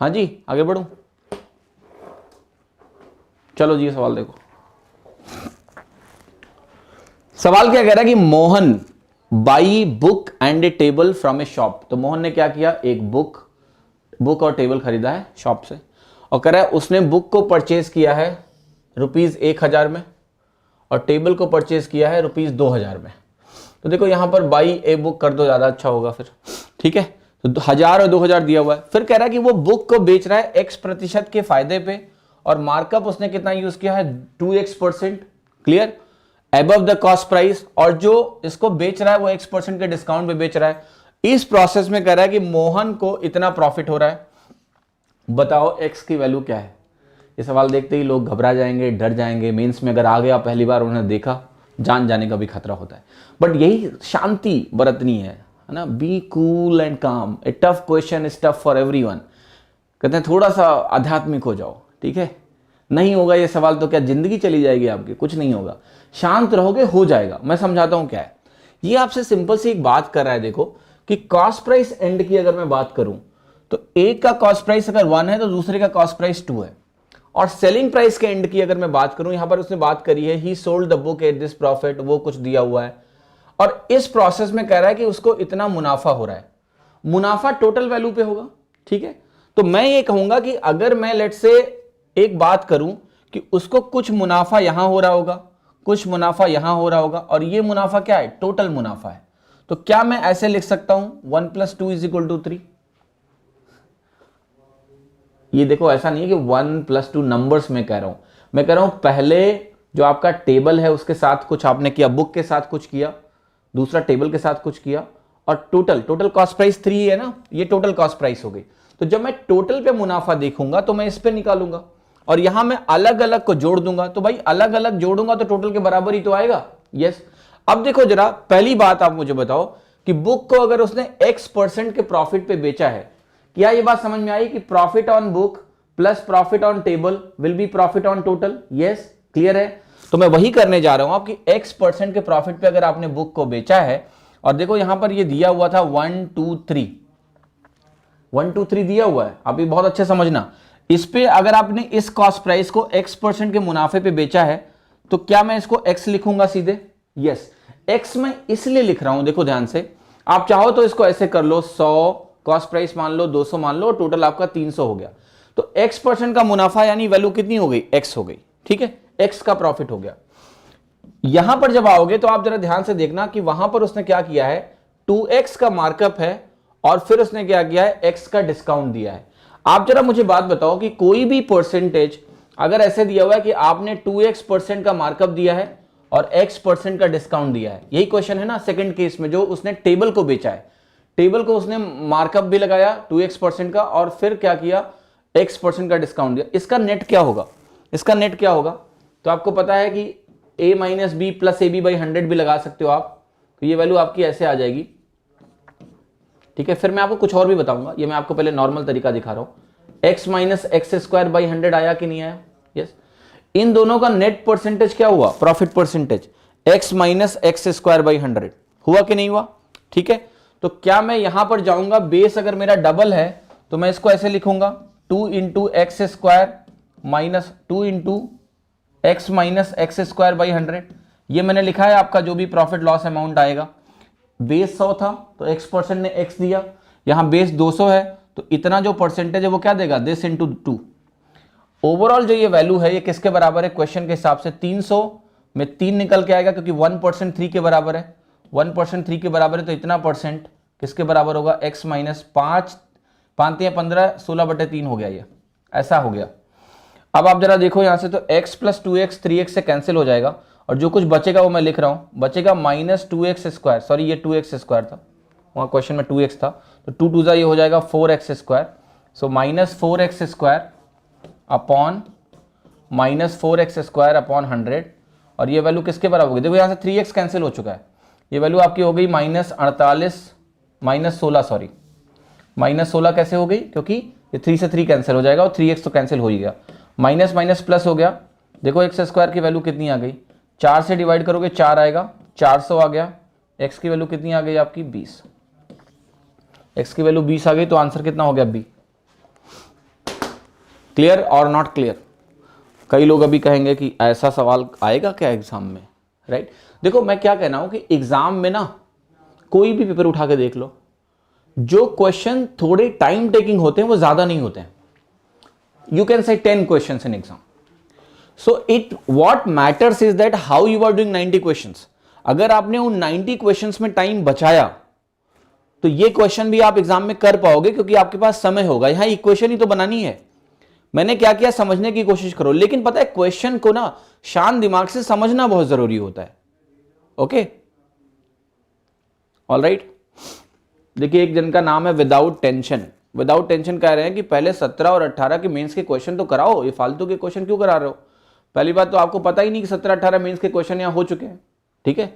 हाँ जी, आगे बढ़ो। चलो जी, सवाल देखो। सवाल क्या कह रहा है कि Mohan by book and A table from A shop. तो मोहन ने क्या किया? एक बुक और टेबल खरीदा है शॉप से, और कह रहा है उसने बुक को परचेज किया है ₹1000 में, और टेबल को परचेज किया है ₹2000 में। तो देखो यहां पर बाई ए बुक कर दो, ज्यादा अच्छा होगा फिर। ठीक है, तो 1000 और 2000 दिया हुआ है। फिर कह रहा है कि वो बुक को बेच रहा है X% के फायदे पे, और मार्कअप उसने कितना यूज किया है? 2x%। Clear? Above the cost price, और जो इसको बेच रहा है वो X% के डिस्काउंट पे बेच रहा है। इस प्रोसेस में कह रहा है कि मोहन को इतना प्रॉफिट हो रहा है, बताओ X की वैल्यू क्या है? ये सवाल देखते ही लोग घबरा जाएंगे, डर जाएंगे। मेंस में अगर आ गया, पहली बार उन्होंने देखा, जान जाने का भी खतरा होता है। बट यही शांति बरतनी है ना, बी कूल एंड काम। ए tough question is tough for everyone. कहते हैं थोड़ा सा आध्यात्मिक हो जाओ। ठीक है, नहीं होगा ये सवाल तो क्या जिंदगी चली जाएगी आपकी? कुछ नहीं होगा, शांत रहोगे, हो जाएगा। मैं समझाता हूं क्या है। ये आपसे सिंपल सी एक बात कर रहा है, देखो कि कॉस्ट प्राइस एंड की अगर मैं बात करूं तो एक का कॉस्ट प्राइस अगर 1 है तो दूसरे का कॉस्ट प्राइस 2 है। और सेलिंग प्राइस के एंड की अगर मैं बात करूं, यहां पर उसने बात करी है ही sold the book at this profit, वो कुछ दिया हुआ है, और इस प्रोसेस में कह रहा है कि उसको इतना मुनाफा हो रहा है। मुनाफा टोटल वैल्यू पे होगा। ठीक है, तो मैं ये कहूंगा कि अगर मैं लेट से एक बात करूं कि उसको कुछ मुनाफा यहां हो रहा होगा, कुछ मुनाफा यहां हो रहा होगा, और ये मुनाफा क्या है? टोटल मुनाफा है। तो क्या मैं ऐसे लिख सकता हूं 1 + 2 = 3? ये देखो ऐसा नहीं है कि 1 + 2 नंबर्स में कह रहा हूं, मैं कह रहा हूं पहले जो आपका टेबल है उसके साथ कुछ आपने किया, बुक के साथ कुछ किया, दूसरा टेबल के साथ कुछ किया, और टोटल कॉस्ट प्राइस 3 है ना, ये टोटल कॉस्ट प्राइस हो गई। तो जब मैं टोटल पे मुनाफा देखूंगा तो मैं इस पे निकालूंगा, और यहां मैं अलग अलग को जोड़ दूंगा। तो भाई अलग अलग जोड़ूंगा तो टोटल के बराबर ही तो आएगा। यस। अब देखो जरा, पहली बात आप मुझे बताओ कि बुक को अगर उसने X% के प्रॉफिट पे बेचा है, क्या ये बात समझ में आई कि profit on book plus profit on table will be profit on total? Yes, clear है। तो मैं वही करने जा रहा हूं आपकी X% के प्रॉफिट पे अगर आपने बुक को बेचा है, और देखो यहां पर ये दिया हुआ था 1 2 3 1 2 3 दिया हुआ है, आप ये बहुत अच्छे समझना। इस पे अगर आपने इस कॉस्ट प्राइस को X% के मुनाफे पे बेचा है, तो क्या मैं इसको X लिखूंगा सीधे? यस। X मैं इसलिए लिख रहा हूं, देखो ध्यान से, आप चाहो तो इसको ऐसे कर लो, 100 कॉस्ट प्राइस मान लो, 200 मान लो, टोटल आपका 300 हो गया। तो x% का मुनाफा यानी वैल्यू कितनी हो गई, x हो गई, ठीक है, x का प्रॉफिट हो गया। यहां पर जब आओगे तो आप जरा ध्यान से देखना कि वहां पर उसने क्या किया है, 2x का मार्कअप है और फिर उसने क्या किया है, x का डिस्काउंट दिया है। आप जरा मुझे बात बताओ कि कोई भी परसेंटेज अगर ऐसे दिया हुआ है कि आपने 2x% का मार्कअप दिया है और x% का डिस्काउंट दिया है, यही क्वेश्चन है ना सेकंड केस में, जो उसने टेबल को बेचा है, टेबल को उसने मार्कअप भी लगाया 2x% का और फिर क्या किया, x% का डिस्काउंट दिया, इसका नेट क्या होगा, इसका नेट क्या होगा? तो आपको पता है कि a minus B plus AB/100 भी लगा सकते हो आप, तो ये वैल्यू आपकी ऐसे आ जाएगी, ठीक है। फिर मैं आपको कुछ और भी बताऊंगा, ये मैं आपको पहले नॉर्मल तरीका दिखा रहा हूं। x माइनस x²/100 आया कि नहीं आया? यस। इन दोनों का नेट परसेंटेज क्या हुआ, profit percentage, x minus x²/100 हुआ कि नहीं हुआ, ठीक है। तो क्या मैं यहां पर जाऊंगा, बेस अगर मेरा डबल है तो मैं इसको ऐसे लिखूंगा 2 into x² minus 2 into x minus x²/100, ये मैंने लिखा है आपका जो भी प्रॉफिट लॉस अमाउंट आएगा। बेस 100 था तो x% ने x दिया, यहां बेस 200 है तो इतना जो परसेंटेज है वो क्या देगा, दिस इंटू 2। ओवरऑल जो ये वैल्यू है ये किसके बराबर है, क्वेश्चन के हिसाब से 300 में 3 निकल के आएगा, क्योंकि 1% 3 के बराबर है, 1% 3 के बराबर है, तो इतना परसेंट किसके बराबर होगा, x माइनस 5 5 या 15 16/3 हो गया, ये ऐसा हो गया। अब आप जरा देखो यहां से, तो x प्लस 2x 3x से कैंसिल हो जाएगा और जो कुछ बचेगा वो मैं लिख रहा हूं, बचेगा माइनस 2x², सॉरी ये 2x² था, वहां क्वेश्चन में 2x था, तो 2 2 ये हो जाएगा 4x², so minus 4x² upon minus 4x² upon 100, और ये वैल्यू किसके बराबर होगी, देखो यहां से 3x कैंसिल हो चुका है, ये वैल्यू आपकी हो गई माइनस 16 सॉरी माइनस 16 कैसे हो गई, क्योंकि ये 3 से 3 कैंसिल हो जाएगा और 3x तो कैंसिल हो ही गया, माइनस माइनस प्लस हो गया। देखो x² की वैल्यू कितनी आ गई, 4 से डिवाइड करोगे 4 आएगा, 400 आ गया, x की वैल्यू कितनी आ गई आपकी 20, x की वैल्यू 20 आ गई, तो आंसर कितना हो गया बी। क्लियर और नॉट क्लियर? कई लोग अभी कहेंगे कि ऐसा सवाल आएगा क्या एग्जाम में, राइट? देखो मैं क्या कहना हूं कि एग्जाम में ना कोई भी पेपर उठा के देख लो, जो क्वेश्चन थोड़े टाइम टेकिंग होते हैं वो ज्यादा नहीं होते हैं। You can say 10 questions in exam, so it what matters is that how you are doing 90 questions. अगर आपने उन 90 क्वेश्चंस में टाइम बचाया तो ये क्वेश्चन भी आप एग्जाम में कर पाओगे, क्योंकि आपके पास समय होगा। यहां इक्वेशन ही तो बनानी है, मैंने क्या किया समझने की कोशिश करो, लेकिन पता है क्वेश्चन को ना शांत दिमाग से समझना बहुत जरूरी होता है। Okay alright. देखिए एक जन का नाम है विदाउट टेंशन, विदाउट टेंशन कह रहे हैं कि पहले 17 और 18 के मेंस के क्वेश्चन तो कराओ, ये फालतू के क्वेश्चन क्यों करा रहे हो। पहली बात तो आपको पता ही नहीं कि 17-18 मेंस के क्वेश्चन यहां हो चुके हैं, ठीक है,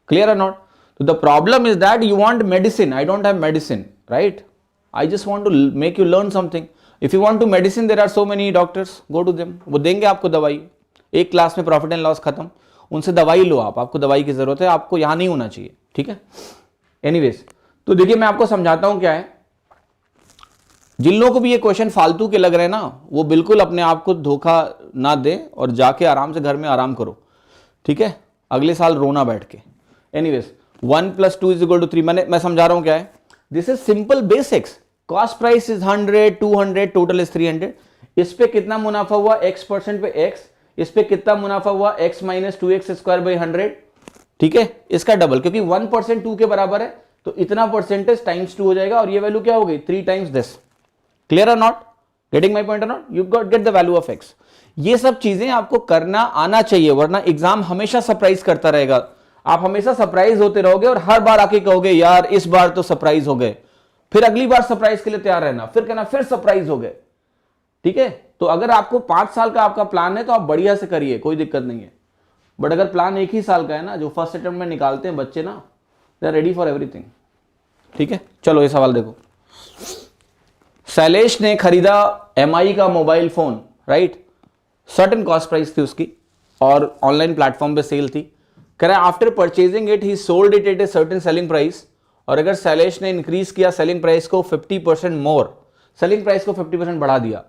क्लियर और नॉट। तो the problem is that you want medicine, I don't have medicine, right, I just want to make you learn something. If you want to medicine there are so many doctors, go to them, वो देंगे आपको दवाई, एक क्लास में प्रॉफिट एंड लॉस खत्म, उनसे दवाई लो आप, आपको दवाई की जरूरत है, आपको यहां नहीं होना चाहिए, ठीक है। एनीवेज, तो देखिए मैं आपको समझाता हूं क्या है। जिन लोगों को भी ये क्वेश्चन फालतू के लग रहे हैं ना, वो बिल्कुल अपने आप को धोखा ना दे और जाके आराम से घर में आराम करो, ठीक है, अगले साल रोना बैठ के। एनीवेज 1 + 2 = 3, मैं समझा रहा हूं क्या है। This is simple basics, cost price is 100 200, total is 300। इस पे कितना मुनाफा हुआ, x% पे x, इस पे कितना मुनाफा हुआ, x माइनस 2x²/100, ठीक है, इसका डबल, क्योंकि 1% 2 के बराबर है तो इतना परसेंटेज टाइम्स 2 हो जाएगा, और ये वैल्यू क्या हो गई 3 टाइम्स दिस। क्लियर और नॉट, गेटिंग माई पॉइंट और not, you got get the value of x। ये सब चीजें आपको करना आना चाहिए, वरना एग्जाम हमेशा सरप्राइज करता रहेगा। आप हमेशा सरप्राइज होते रहोगे और हर बार आके कहोगे यार इस बार तो सरप्राइज हो गए, फिर अगली बार सरप्राइज के लिए तैयार रहना, फिर कहना फिर सरप्राइज हो गए, ठीक है। तो अगर आपको 5 साल का आपका प्लान है तो आप बढ़िया से करिए, कोई दिक्कत नहीं है। बट अगर प्लान 1 ही साल का है ना, जो फर्स्ट अटेम्प्ट में निकालते हैं बच्चे ना, they are ready for everything, ठीक है। चलो ये सवाल देखो, शैलेश ने खरीदा MI का mobile phone, right, certain cost price थी उसकी और ऑनलाइन प्लेटफॉर्म पे सेल थी। कह रहा है after purchasing it he sold it at a certain selling price, और अगर शैलेश ने इंक्रीज किया सेलिंग प्राइस को 50% मोर, सेलिंग प्राइस को 50% बढ़ा दिया,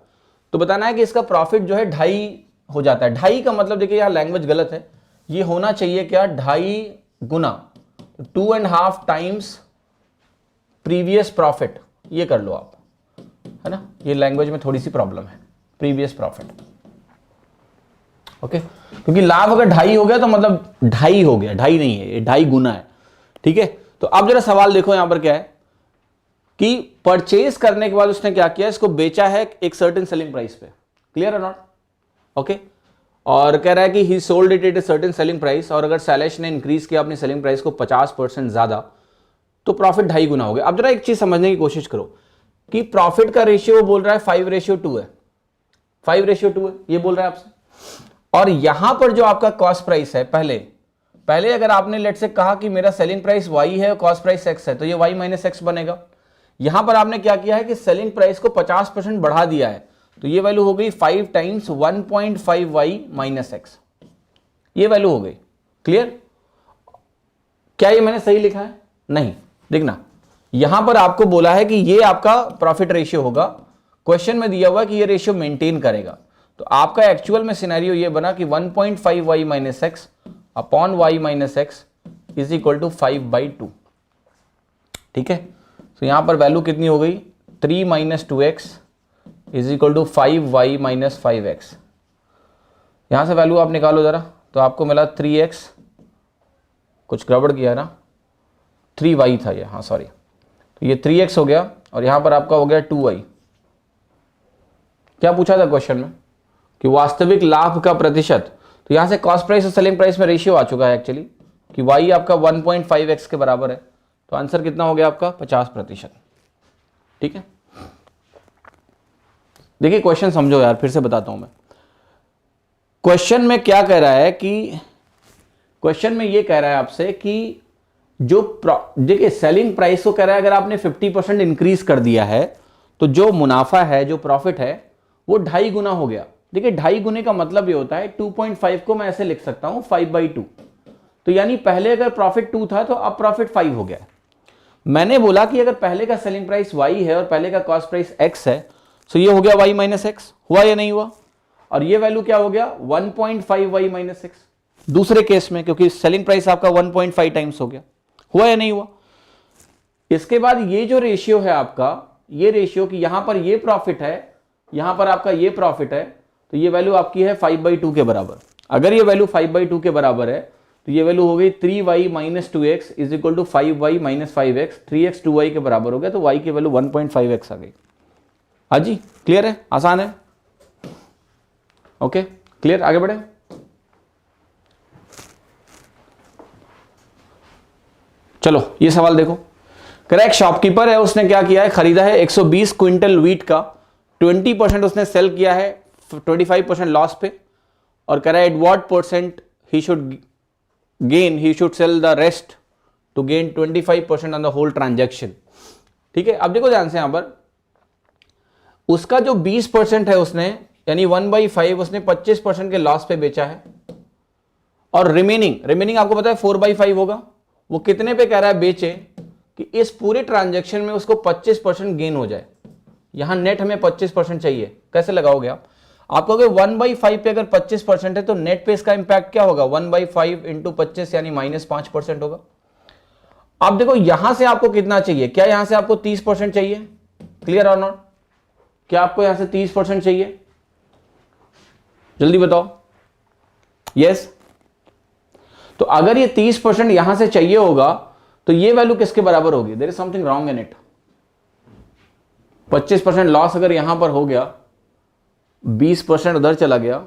तो बताना है कि इसका प्रॉफिट जो है 2.5 हो जाता है। 2.5 का मतलब देखिए यहां लैंग्वेज गलत है, ये होना चाहिए क्या 2.5 गुना, 2.5 टाइम्स प्रीवियस प्रॉफिट, ये कर लो आप, है ना, ये लैंग्वेज में थोड़ी सी प्रॉब्लम है, प्रीवियस प्रॉफिट। ओके, क्योंकि लाभ अगर 2.5 हो गया तो मतलब 2.5 हो गया, 2.5 नहीं है, ये 2.5 गुना है। ठीक है, तो अब जरा सवाल देखो यहां पर क्या है कि परचेज करने के बाद उसने क्या किया, इसको बेचा है एक सर्टेन सेलिंग प्राइस पे, क्लियर और नॉट? ओके, और कह रहा है कि ही sold it at a certain selling price, और अगर सैलेश ने इंक्रीज किया अपनी सेलिंग प्राइस को 50% ज्यादा तो प्रॉफिट 2.5 गुना हो गया। अब जरा एक चीज समझने की कोशिश करो कि प्रॉफिट का रेशियो वो बोल रहा है 5:2 है, 5:2 है, ये बोल रहा है आपसे। और यहां पर जो आपका कॉस्ट प्राइस है, पहले अगर आपने लेट से कहा कि मेरा सेलिंग प्राइस y है और कॉस्ट प्राइस x है, तो ये y माइनस एक्स बनेगा। यहां पर आपने क्या किया है कि सेलिंग प्राइस को 50% बढ़ा दिया है, तो ये वैल्यू हो गई 5 टाइम्स 1.5y माइनस एक्स, ये वैल्यू हो गई। क्लियर? क्या ये मैंने सही लिखा है? नहीं, देखना यहां पर आपको बोला है कि ये आपका प्रॉफिट रेशियो होगा, क्वेश्चन में दिया हुआ कि ये रेशियो मेंटेन करेगा, तो आपका एक्चुअल में सिनेरियो ये बना कि 1.5y minus x upon y minus x is equal to 5/2। ठीक है, तो यहां पर वैल्यू कितनी हो गई, 3 minus 2x is equal to 5y minus 5x। यहां से वैल्यू आप निकालो जरा, तो आपको मिला 3x, कुछ गड़बड़ किया ना, 3y था ये, हाँ सॉरी, तो ये 3x हो गया और यहां पर आपका हो गया 2y। क्या पूछा था क्वेश्चन में कि वास्तविक लाभ का प्रतिशत, तो यहां से कॉस्ट प्राइस और सेलिंग प्राइस में रेशियो आ चुका है एक्चुअली कि y आपका 1.5x के बराबर है, तो आंसर कितना हो गया आपका 50%। ठीक है, देखिए क्वेश्चन समझो यार, फिर से बताता हूं मैं। क्वेश्चन में क्या कह रहा है कि क्वेश्चन में ये कह रहा है आपसे कि जो देखिए सेलिंग प्राइस को कह रहा है अगर आपने 50% इंक्रीज कर दिया है तो जो मुनाफा है, जो प्रॉफिट है वो 2.5 गुना हो गया। देखिए 2.5 गुने का मतलब ये होता है 2.5 को मैं ऐसे लिख सकता हूं 5/2, तो यानी पहले अगर प्रॉफिट 2 था तो अब प्रॉफिट 5 हो गया। मैंने बोला कि अगर पहले का सेलिंग प्राइस y है और पहले का कॉस्ट प्राइस x है, तो ये हो गया y माइनस एक्स, हुआ या नहीं हुआ? और ये वैल्यू क्या हो गया 1.5y माइनस एक्स दूसरे केस में, क्योंकि सेलिंग प्राइस आपका 1.5 टाइम्स हो गया, हुआ या नहीं हुआ? इसके बाद ये जो रेशियो है आपका, ये रेशियो कि यहां पर ये प्रॉफिट है, यहां पर आपका ये प्रॉफिट है, तो ये वैल्यू आपकी है 5/2 के बराबर। अगर ये वैल्यू 5/2 के बराबर है तो ये वैल्यू हो गई 3y minus 2x is equal to 5y minus 5x, 3x 2y के बराबर हो गया, तो y की वैल्यू 1.5x आ गई। हाँ जी, क्लियर है, आसान है? ओके, क्लियर, आगे बढ़े। चलो ये सवाल देखो, करेक्ट, शॉपकीपर है, उसने क्या किया है, खरीदा है 120 क्विंटल व्हीट का, 20% उसने सेल किया है 25% लॉस पे, और कह रहा है at what percent he should gain, he should sell the rest to gain 25% on the whole transaction. ठीक है, अब देखो ध्यान से, यहां पर उसका जो 20% है उसने, यानी 1/5 उसने 25% के लॉस पे बेचा है, और रिमेनिंग आपको पता है 4/5 होगा, वो कितने पे कह रहा है बेचे कि इस पूरे ट्रांजैक्शन में उसको 25% गेन हो जाए। यहां नेट हमें 25% चाहिए, कैसे लगाओगे आप कहोगे 1/5 पे अगर 25% है तो नेट पे इसका इंपैक्ट क्या होगा, 1/5 इंटू 25 यानी -5% होगा। अब देखो यहां से आपको कितना चाहिए, क्या यहां से आपको 30% चाहिए, क्लियर और नॉट? क्या आपको यहां से 30% चाहिए, जल्दी बताओ, यस? तो अगर ये 30% यहां से चाहिए होगा तो ये वैल्यू किसके बराबर होगी, there is something wrong in it. 25% loss अगर यहां पर हो गया, 20% उधर चला गया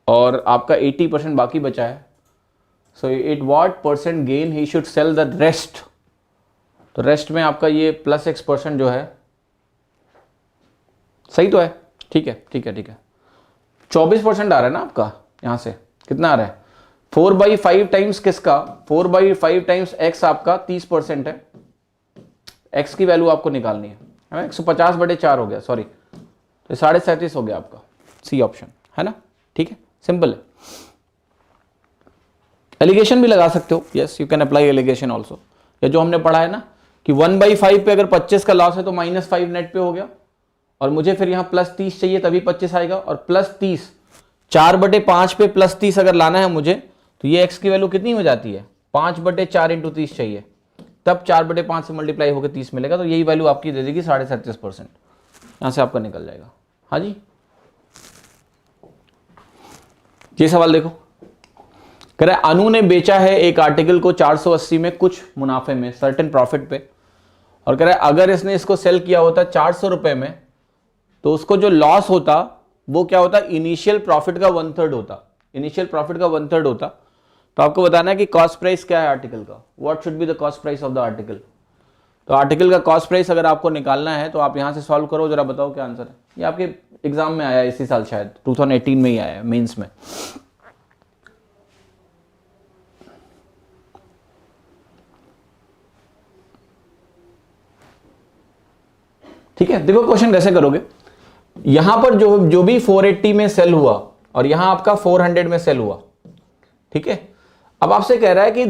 और आपका 80% बाकी बचा है, so at what percent gain he should sell the rest, तो रेस्ट में आपका ये +X% जो है, सही तो है? ठीक है, ठीक है, ठीक है, 24% आ रहा है ना आपका, यहां से कितना आ रहा है, 4/5 टाइम्स किसका, 4/5 टाइम्स x आपका 30% है, x की वैल्यू आपको निकालनी है, 150/4 हो गया, सॉरी, तो 37.5 हो गया आपका, सी ऑप्शन है ना। ठीक है, सिंपल है। एलिगेशन भी लगा सकते हो, yes you can apply alligation also, या जो हमने पढ़ा है ना कि 1/5 पे अगर 25 का लॉस है तो -5 नेट पे हो गया, और मुझे फिर यहां +30 चाहिए तभी 25 आएगा, और +30 4/5 पे +30 अगर लाना है मुझे, तो ये x की वैल्यू कितनी हो जाती है, 5/4 इंटू 30 चाहिए, तब 4/5 से मल्टीप्लाई होकर 30 मिलेगा, तो यही वैल्यू आपकी दे देगी 37.5%। यहां से आपका निकल जाएगा। हाँ जी, ये सवाल देखो, कह रहा है अनु ने बेचा है एक आर्टिकल को 480 में कुछ मुनाफे में, सर्टेन प्रॉफिट पे, और कह रहा है अगर इसने इसको सेल किया होता 400 रुपए में तो उसको जो लॉस होता वो क्या होता, इनिशियल प्रॉफिट का 1/3 होता, इनिशियल प्रॉफिट का 1/3 होता। तो आपको बताना है कि कॉस्ट प्राइस क्या है आर्टिकल का, what should be the cost price of the article. तो आर्टिकल का कॉस्ट प्राइस अगर आपको निकालना है तो आप यहां से सॉल्व करो, जरा बताओ क्या आंसर है। ये आपके एग्जाम में आया इसी साल, शायद 2018 में ही आया मेंस में। ठीक है, देखो क्वेश्चन कैसे करोगे। यहां पर जो भी 480 में सेल हुआ और यहां आपका 400 में सेल हुआ, ठीक है। अब आपसे कह रहा है कि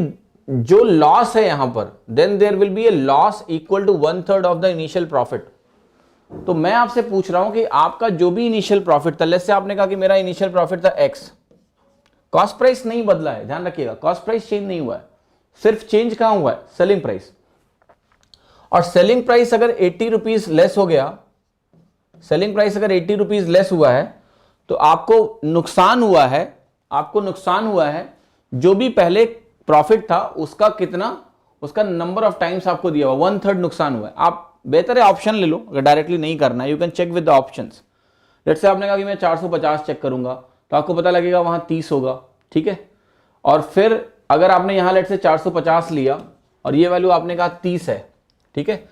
जो लॉस है यहां पर, then there will be a loss equal to 1/3 of the initial profit. तो मैं आपसे पूछ रहा हूं कि आपका जो भी इनिशियल प्रॉफिट था, लेट्स से आपने कहा कि मेरा इनिशियल प्रॉफिट था x, कॉस्ट प्राइस नहीं बदला है, ध्यान रखिएगा, कॉस्ट प्राइस चेंज नहीं हुआ है, सिर्फ चेंज कहां हुआ है, सेलिंग प्राइस। और सेलिंग प्राइस अगर 80 रुपीज लेस हो गया, सेलिंग प्राइस अगर 80 रुपीज लेस हुआ है तो आपको नुकसान हुआ है, आपको नुकसान हुआ है जो भी पहले प्रॉफिट था उसका कितना, उसका नंबर ऑफ टाइम्स आपको दिया हुआ, 1/3 नुकसान हुआ है। आप बेहतर है ऑप्शन ले लो, अगर डायरेक्टली नहीं करना है, you can check with the options. Let's say आपने कहा कि मैं 450 चेक करूंगा तो आपको पता लगेगा वहां 30 होगा, ठीक है। और फिर अगर आपने यहां लेट्स से 450 लिया और ये वैल्यू आपने कहा 30 है, ठीक है,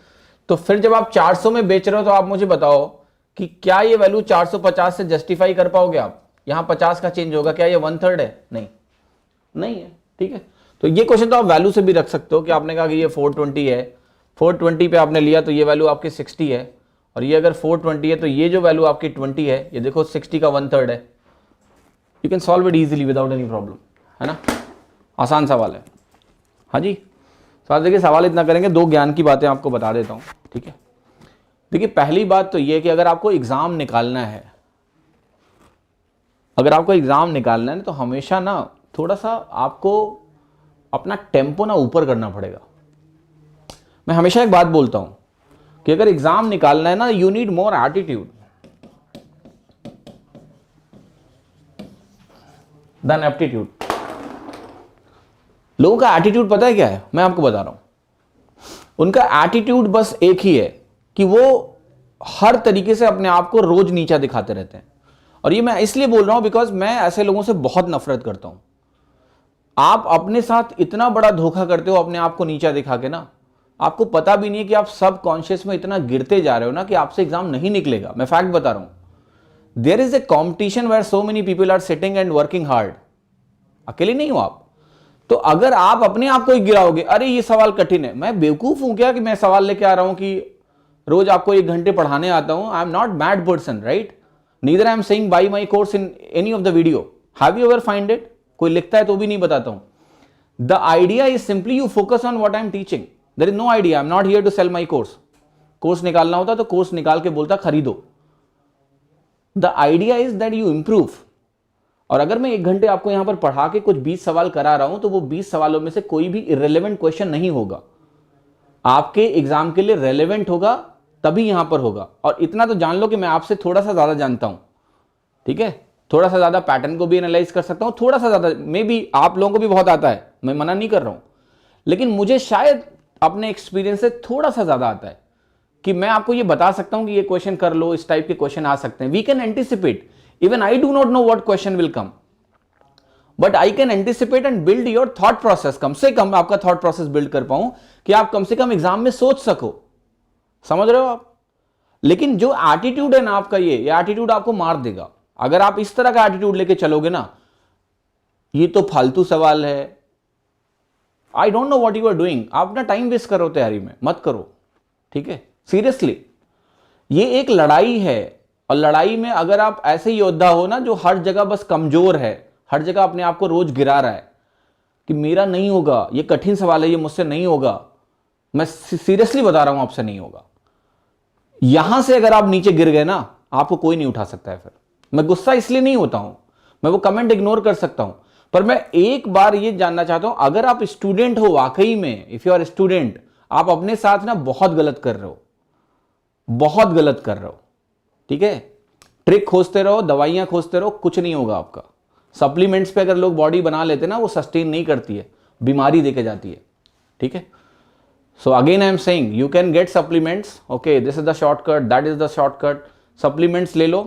तो फिर जब आप 400 में बेच रहे हो तो आप मुझे बताओ कि क्या ये वैल्यू 450 से जस्टिफाई कर पाओगे आप। यहां 50 का चेंज होगा, क्या ये 1/3 है, नहीं, नहीं है, ठीक है। तो ये क्वेश्चन तो आप वैल्यू से भी रख सकते हो कि आपने कहा कि ये 420 है, 420 पे आपने लिया तो ये वैल्यू आपकी 60 है, और ये अगर 420 है तो ये जो वैल्यू आपकी 20 है, ये देखो 60 का 1/3 है। You can solve it easily without any problem, है ना, आसान सवाल है। हाँ जी, तो देखिए सवाल इतना करेंगे, दो ज्ञान की बातें आपको बता देता हूं, ठीक है। देखिए पहली बात तो ये कि अगर आपको एग्जाम निकालना है, अगर आपको एग्जाम निकालना है तो हमेशा ना थोड़ा सा आपको अपना टेम्पो ना ऊपर करना पड़ेगा। मैं हमेशा एक बात बोलता हूं कि अगर एग्जाम निकालना है ना, you need more attitude than aptitude. लोगों का एटीट्यूड पता है क्या है, मैं आपको बता रहा हूं, उनका एटीट्यूड बस एक ही है कि वो हर तरीके से अपने आप को रोज नीचा दिखाते रहते हैं। और ये मैं इसलिए बोल रहा हूं बिकॉज मैं ऐसे लोगों से बहुत नफरत करता हूं। आप अपने साथ इतना बड़ा धोखा करते हो अपने आप को नीचा दिखा के ना, आपको पता भी नहीं है कि आप सब कॉन्शियस में इतना गिरते जा रहे हो ना कि आपसे एग्जाम नहीं निकलेगा। मैं फैक्ट बता रहा हूं, there is a competition where so many people are sitting and working hard. अकेले नहीं हो आप। तो अगर आप अपने आप को ही गिराओगे, अरे ये सवाल कठिन है, मैं बेवकूफ हूं क्या कि मैं सवाल लेके आ रहा हूं कि रोज आपको 1 घंटे पढ़ाने आता हूं। I am not mad person, right, neither I am saying buy my course in any of the video, have you ever find it. कोई लिखता है तो भी नहीं बताता हूं। The idea is simply you focus on what I am teaching, there is no idea, I am not here to sell my course. Course निकालना होता तो कोर्स निकाल के बोलता खरीदो। The idea is that you improve. और अगर मैं 1 घंटे आपको यहां पर पढ़ा के कुछ 20 सवाल करा रहा हूं तो वो 20 सवालों में से कोई भी इररिलेवेंट क्वेश्चन नहीं होगा, आपके एग्जाम के लिए रेलेवेंट होगा तभी यहां पर होगा। और इतना तो जान लो कि मैं आपसे थोड़ा सा ज्यादा जानता हूं, ठीक है, थोड़ा सा ज्यादा पैटर्न को भी एनालाइज कर सकता हूं, थोड़ा सा ज्यादा मे बी आप लोगों को भी बहुत आता है, मैं मना नहीं कर रहा हूं, लेकिन मुझे शायद अपने एक्सपीरियंस से थोड़ा सा ज्यादा आता है कि मैं आपको ये बता सकता हूं कि ये क्वेश्चन कर लो, इस टाइप के क्वेश्चन आ सकते हैं। We can anticipate, even I do not know what question will come, but I can anticipate and build your thought process. कम से कम आपका थॉट प्रोसेस बिल्ड कर पाऊं कि आप कम से कम एग्जाम में सोच सको, समझ रहे हो आप। लेकिन जो एटीट्यूड है ना आपका, ये एटीट्यूड आपको मार देगा। अगर आप इस तरह का एटीट्यूड लेके चलोगे ना, ये तो फालतू सवाल है, I don't know what you are doing, आप ना टाइम वेस्ट करो तैयारी में, मत करो, ठीक है, सीरियसली। ये एक लड़ाई है, और लड़ाई में अगर आप ऐसे योद्धा हो ना जो हर जगह बस कमजोर है, हर जगह अपने आप को रोज गिरा रहा है कि मेरा नहीं होगा, ये कठिन सवाल है, ये मुझसे नहीं होगा, मैं सीरियसली बता रहा हूं आपसे नहीं होगा। यहां से अगर आप नीचे गिर गए ना, आपको कोई नहीं उठा सकता है। फिर मैं गुस्सा इसलिए नहीं होता हूं, मैं वो कमेंट इग्नोर कर सकता हूं, पर मैं एक बार ये जानना चाहता हूं, अगर आप स्टूडेंट हो वाकई में, इफ यू आर स्टूडेंट, आप अपने साथ ना बहुत गलत कर रहे हो, बहुत गलत कर रहे हो। ठीक है, ट्रिक खोजते रहो, दवाइयां खोजते रहो, कुछ नहीं होगा आपका। सप्लीमेंट्स पे अगर लोग बॉडी बना लेते ना, वो सस्टेन नहीं करती है, बीमारी देके जाती है। ठीक है, so again I am saying you can get supplements, okay, this is the shortcut, that is the shortcut. Supplements ले लो,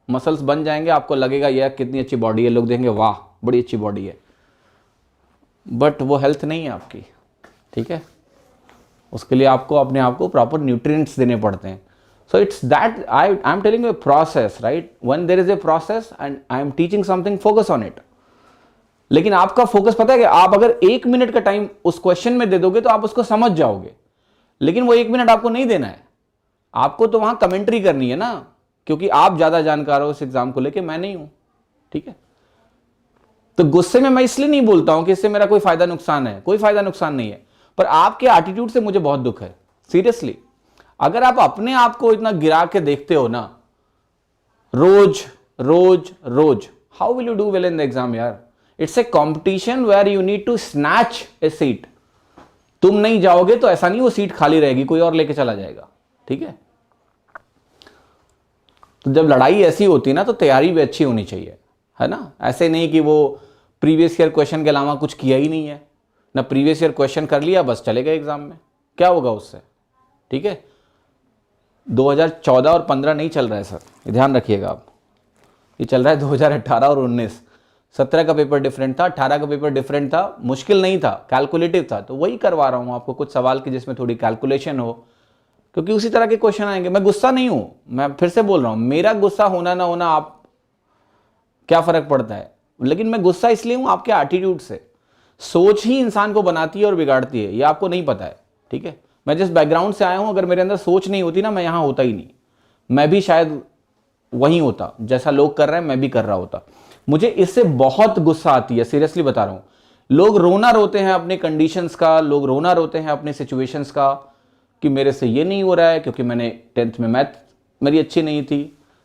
मसल्स बन जाएंगे, आपको लगेगा यार कितनी अच्छी बॉडी है, लोग देखेंगे वाह बड़ी अच्छी बॉडी है, बट वो हेल्थ नहीं है आपकी। ठीक है, उसके लिए आपको अपने आप को प्रॉपर न्यूट्रिएंट्स देने पड़ते हैं। So it's that I am telling you a process, right? When there is a process and I am teaching something, focus on it. लेकिन आपका फोकस पता है कि आप अगर 1 मिनट का टाइम उस क्वेश्चन में दे दोगे तो आप उसको समझ जाओगे, लेकिन वो 1 मिनट आपको नहीं देना है, आपको तो वहां कमेंट्री करनी है ना, क्योंकि आप ज्यादा जानकार हो इस एग्जाम को लेके, मैं नहीं हूं। ठीक है, तो गुस्से में मैं इसलिए नहीं बोलता हूं कि इससे मेरा कोई फायदा नुकसान है, कोई फायदा नुकसान नहीं है, पर आपके एटीट्यूड से मुझे बहुत दुख है, सीरियसली। अगर आप अपने आप को इतना गिरा के देखते हो ना, रोज रोज रोज, how will you do well in the exam यार? It's a competition where you need to snatch a seat. तुम नहीं जाओगे तो ऐसा नहीं वो सीट खाली रहेगी, कोई और लेके चला जाएगा। ठीक है, तो जब लड़ाई ऐसी होती है ना, तो तैयारी भी अच्छी होनी चाहिए, है ना? ऐसे नहीं कि वो प्रीवियस ईयर क्वेश्चन के अलावा कुछ किया ही नहीं है ना, प्रीवियस ईयर क्वेश्चन कर लिया बस चले गए एग्जाम में, क्या होगा उससे? ठीक है, 2014 और 15 नहीं चल रहा है सर, ये ध्यान रखिएगा आप, ये चल रहा है 2018 और 19। 17 का पेपर डिफरेंट था, 18 का पेपर डिफरेंट था, मुश्किल नहीं था, कैलकुलेटिव था, तो वही करवा रहा हूं आपको, कुछ सवाल की जिसमें थोड़ी कैलकुलेशन हो, क्योंकि उसी तरह के क्वेश्चन आएंगे। मैं गुस्सा नहीं हूं, मैं फिर से बोल रहा हूं, मेरा गुस्सा होना ना होना आप क्या फर्क पड़ता है, लेकिन मैं गुस्सा इसलिए हूं आपके एटीट्यूड से। सोच ही इंसान को बनाती है और बिगाड़ती है, ये आपको नहीं पता है। ठीक है, मैं जिस बैकग्राउंड से आया हूं, अगर मेरे अंदर सोच नहीं होती ना, मैं यहां होता ही नहीं, मैं भी शायद वहीं होता, जैसा लोग कर रहे हैं मैं भी कर रहा होता। मुझे इससे बहुत गुस्सा आती है, सीरियसली बता रहा हूं। लोग रोना रोते हैं अपने कंडीशंस का, लोग रोना रोते हैं अपने सिचुएशंस का, कि मेरे से ये नहीं हो रहा है क्योंकि मैंने 10th में मैथ मेरी अच्छी नहीं थी।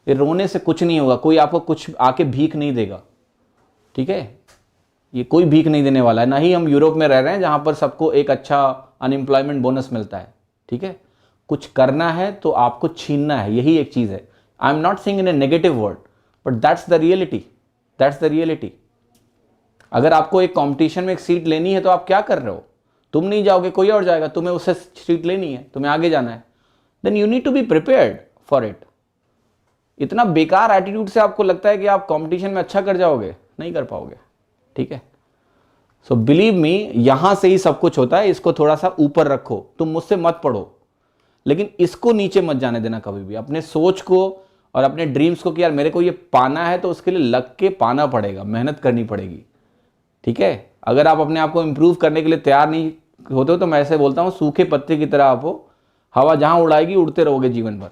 ये रोने से कुछ नहीं होगा, कोई आपको कुछ आके भीख नहीं देगा। ठीक है, ये कोई भीख नहीं देने वाला है, ना ही हम यूरोप में रह रहे हैं जहां पर सबको एक अच्छा अनएम्प्लॉयमेंट बोनस मिलता है। ठीक है, कुछ करना है तो आपको छीनना है, यही एक चीज है। आई am not saying in A negative word, but that's the reality, that's the reality. अगर आपको एक कंपटीशन में एक सीट लेनी है तो आप क्या कर रहे हो? तुम नहीं जाओगे, कोई और जाएगा, तुम्हें उससे सीट लेनी है, तुम्हें आगे जाना है, then you need to be prepared for it. इतना बेकार एटीट्यूड से आपको लगता है कि आप कंपटीशन में अच्छा कर जाओगे, नहीं कर पाओगे। ठीक है, सो बिलीव मी, यहां से ही सब कुछ होता है, इसको थोड़ा सा ऊपर रखो। तुम मुझसे मत पढ़ो, लेकिन इसको नीचे मत जाने देना कभी भी, अपने सोच को और अपने ड्रीम्स को, कि यार मेरे को ये पाना है तो उसके लिए लग के पाना पड़ेगा, मेहनत करनी पड़ेगी। ठीक है, अगर आप अपने आप को इंप्रूव करने के लिए तैयार नहीं होते हो, तो मैं ऐसे बोलता हूं सूखे पत्ते की तरह आप हो, हवा जहां उड़ाएगी उड़ते रहोगे जीवन भर।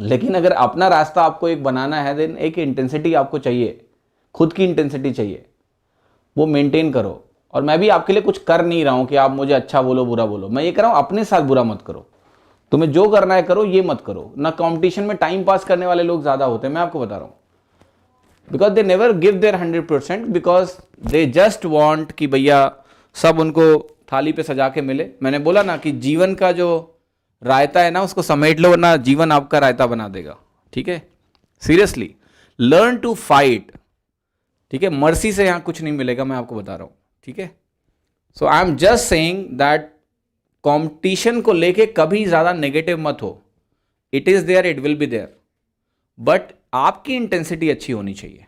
लेकिन अगर अपना रास्ता आपको एक बनाना है, देन एक इंटेंसिटी आपको चाहिए, खुद की इंटेंसिटी चाहिए, वो मेंटेन करो। और मैं भी आपके लिए कुछ कर नहीं रहा हूं कि आप मुझे अच्छा बोलो बुरा बोलो, मैं ये कह रहा हूं अपने साथ बुरा मत करो, तुम्हें जो करना है करो, ये मत करो ना। कंपटीशन में टाइम पास करने वाले लोग ज्यादा होते हैं, मैं आपको बता रहा हूं, because they never give their 100%, because they just want कि भैया सब उनको थाली पे सजा के मिले। मैंने बोला ना कि जीवन का जो रायता है ना, उसको समेट लो, वरना जीवन आपका रायता बना देगा। ठीक है, सीरियसली लर्न टू फाइट। ठीक है, मर्सी से यहां कुछ नहीं मिलेगा, मैं आपको बता रहा हूं। ठीक है, so I am just saying that competition को लेके कभी ज्यादा नेगेटिव मत हो। It is there, it will be there, but आपकी इंटेंसिटी अच्छी होनी चाहिए।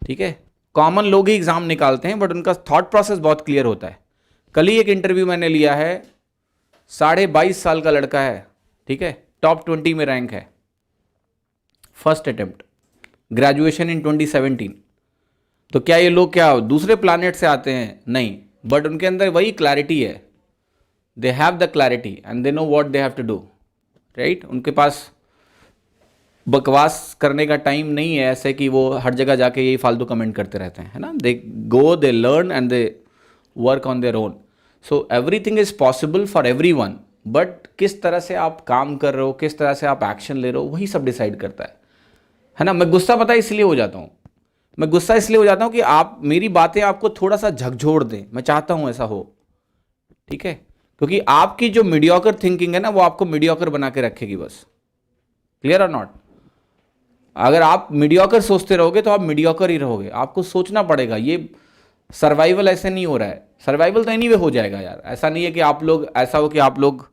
ठीक है, कॉमन लोग ही एग्जाम निकालते हैं, बट उनका थॉट प्रोसेस बहुत क्लियर होता है। कल ही एक इंटरव्यू मैंने लिया है, 22.5 साल का लड़का है। ठीक है, टॉप 20 में रैंक है, फर्स्ट अटेम्प्ट, ग्रेजुएशन इन 2017। तो क्या ये लोग क्या दूसरे प्लैनेट से आते हैं? नहीं, बट उनके अंदर वही क्लैरिटी है, they have the clarity and they know what they have to do, right? उनके पास बकवास करने का टाइम नहीं है, ऐसे कि वो हर जगह जाके यही फालतू कमेंट करते रहते हैं, है ना? They go, they learn and they work on their own. So everything is possible for everyone, but किस तरह से आप काम कर रहे हो, किस तरह से आप एक्शन ले रहे हो, वही सब डिसाइड करता है ना? मैं गुस्सा पता है इसलिए हो जाता हूँ, मैं गुस्सा इसलिए हो जाता हूँ कि आप मेरी बातें आपको थोड़ा सा झकझोर दें, मैं चाहता हूँ ऐसा हो। ठीक है, क्योंकि आपकी जो मीडियोकर थिंकिंग है ना वो आपको मीडियोकर बना के रखेगी बस। क्लियर और नॉट? अगर आप मीडियोकर सोचते रहोगे तो आप मीडियोकर ही रहोगे। आपको सोचना पड़ेगा। ये सर्वाइवल ऐसे नहीं हो रहा है। सर्वाइवल तो एनीवे हो जाएगा यार। ऐसा नहीं है कि आप लोग ऐसा हो कि आप लोग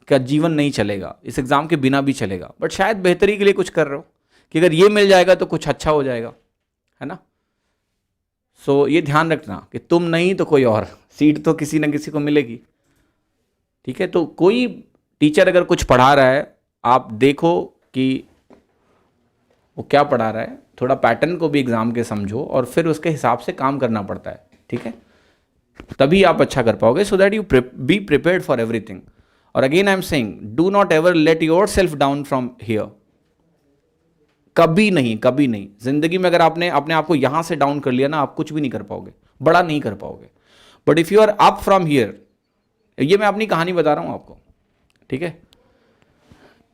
का जीवन नहीं चलेगा, इस एग्जाम के बिना भी चलेगा, बट शायद बेहतरी के लिए कुछ कर रहे हो कि अगर ये मिल जाएगा तो कुछ अच्छा हो जाएगा, है ना। सो ये ध्यान रखना कि तुम नहीं तो कोई और, सीट तो किसी ना किसी को मिलेगी। ठीक है, तो कोई टीचर अगर कुछ पढ़ा रहा है, आप देखो कि वो क्या पढ़ा रहा है, थोड़ा पैटर्न को भी एग्जाम के समझो और फिर उसके हिसाब से काम करना पड़ता है। ठीक है, तभी आप अच्छा कर पाओगे, so that you be prepared for everything. और again I am saying, do not ever let yourself down from here. कभी नहीं, कभी नहीं। जिंदगी में अगर आपने अपने आप को यहां से डाउन कर लिया ना, आप कुछ भी नहीं कर पाओगे, बड़ा नहीं कर पाओगे। But if you are up from here, ये मैं अपनी कहानी बता रहा हूं आपको, ठीक है,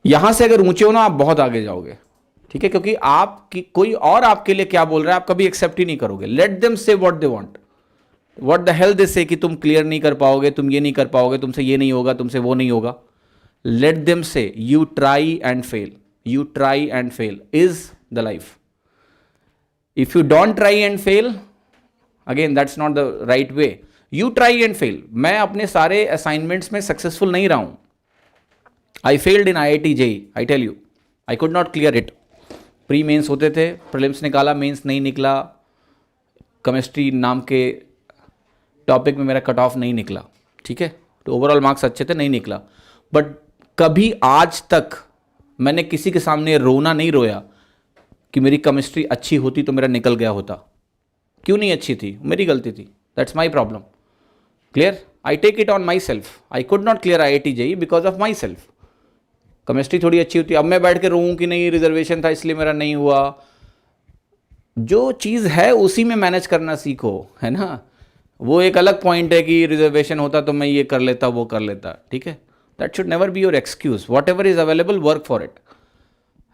यहां से अगर ऊंचे हो ना, आप बहुत आगे जाओगे। ठीक है, क्योंकि आपकी कोई और आपके लिए क्या बोल रहा है आप कभी एक्सेप्ट ही नहीं करोगे। लेट देम से what they want, what the hell दे से कि तुम क्लियर नहीं कर पाओगे, तुम ये नहीं कर पाओगे, तुमसे ये नहीं होगा, तुमसे वो नहीं होगा। लेट देम से, you try and fail, you try and fail is the life. If you don't try and fail, again that's not the right way. You try and fail. मैं अपने सारे असाइनमेंट्स में सक्सेसफुल नहीं रहा हूं। I failed in IIT JEE, I tell you, I could not clear it. Pre mains होते थे, प्रीलिम्स निकाला, मेंस नहीं निकला, केमिस्ट्री नाम के टॉपिक में मेरा कट ऑफ नहीं निकला। ठीक है, तो ओवरऑल मार्क्स अच्छे थे, नहीं निकला। बट कभी आज तक मैंने किसी के सामने रोना नहीं रोया कि मेरी केमिस्ट्री अच्छी होती तो मेरा निकल गया होता। क्यों नहीं अच्छी थी? मेरी गलती थी, that's my problem. Clear? I take it on myself. I could not clear IIT JEE because of myself. Chemistry थोड़ी अच्छी होती, अब मैं बैठ के रोऊं कि नहीं रिजर्वेशन था इसलिए मेरा नहीं हुआ। जो चीज़ है उसी में मैनेज करना सीखो, है ना। वो एक अलग पॉइंट है कि रिजर्वेशन होता तो मैं ये कर लेता, वो कर लेता। ठीक है, that should never be your excuse. Whatever is available, work for it,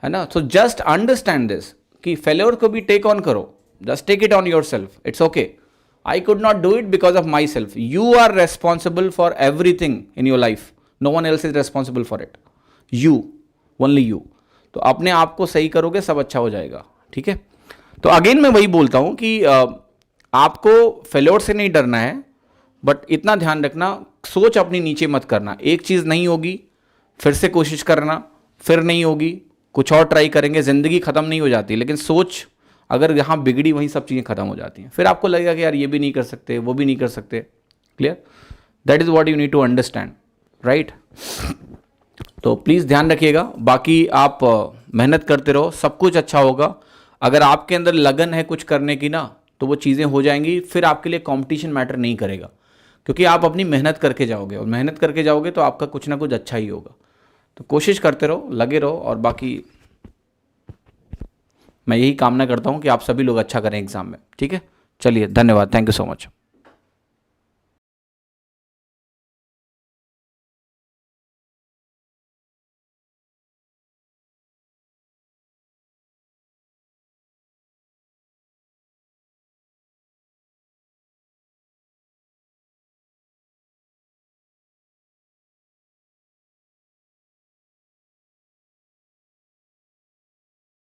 है ना। So just understand this कि failure को भी take on करो, just take it on yourself, it's okay. I could not do it because of myself. You are responsible for everything in your life. No one else is responsible for it. You, only you. तो अपने आप को सही करोगे, सब अच्छा हो जाएगा। ठीक है, तो अगेन मैं वही बोलता हूँ कि आपको फेल्योर से नहीं डरना है, बट इतना ध्यान रखना, सोच अपनी नीचे मत करना। एक चीज़ नहीं होगी, फिर से कोशिश करना, फिर नहीं होगी, कुछ और ट्राई करेंगे। ज़िंदगी ख़त्म नहीं हो जाती, लेकिन सोच अगर यहाँ बिगड़ी वहीं सब चीज़ें ख़त्म हो जाती हैं। फिर आपको लगेगा कि यार ये भी नहीं कर सकते, वो भी नहीं कर सकते। Clear? That is what you need to understand, right. तो प्लीज़ ध्यान रखिएगा। बाकी आप मेहनत करते रहो, सब कुछ अच्छा होगा। अगर आपके अंदर लगन है कुछ करने की ना, तो वो चीज़ें हो जाएंगी। फिर आपके लिए कंपटीशन मैटर नहीं करेगा, क्योंकि आप अपनी मेहनत करके जाओगे, और मेहनत करके जाओगे तो आपका कुछ ना कुछ अच्छा ही होगा। तो कोशिश करते रहो, लगे रहो, और बाकी मैं यही कामना करता हूँ कि आप सभी लोग अच्छा करें एग्ज़ाम में। ठीक है, चलिए, धन्यवाद, थैंक यू सो मच।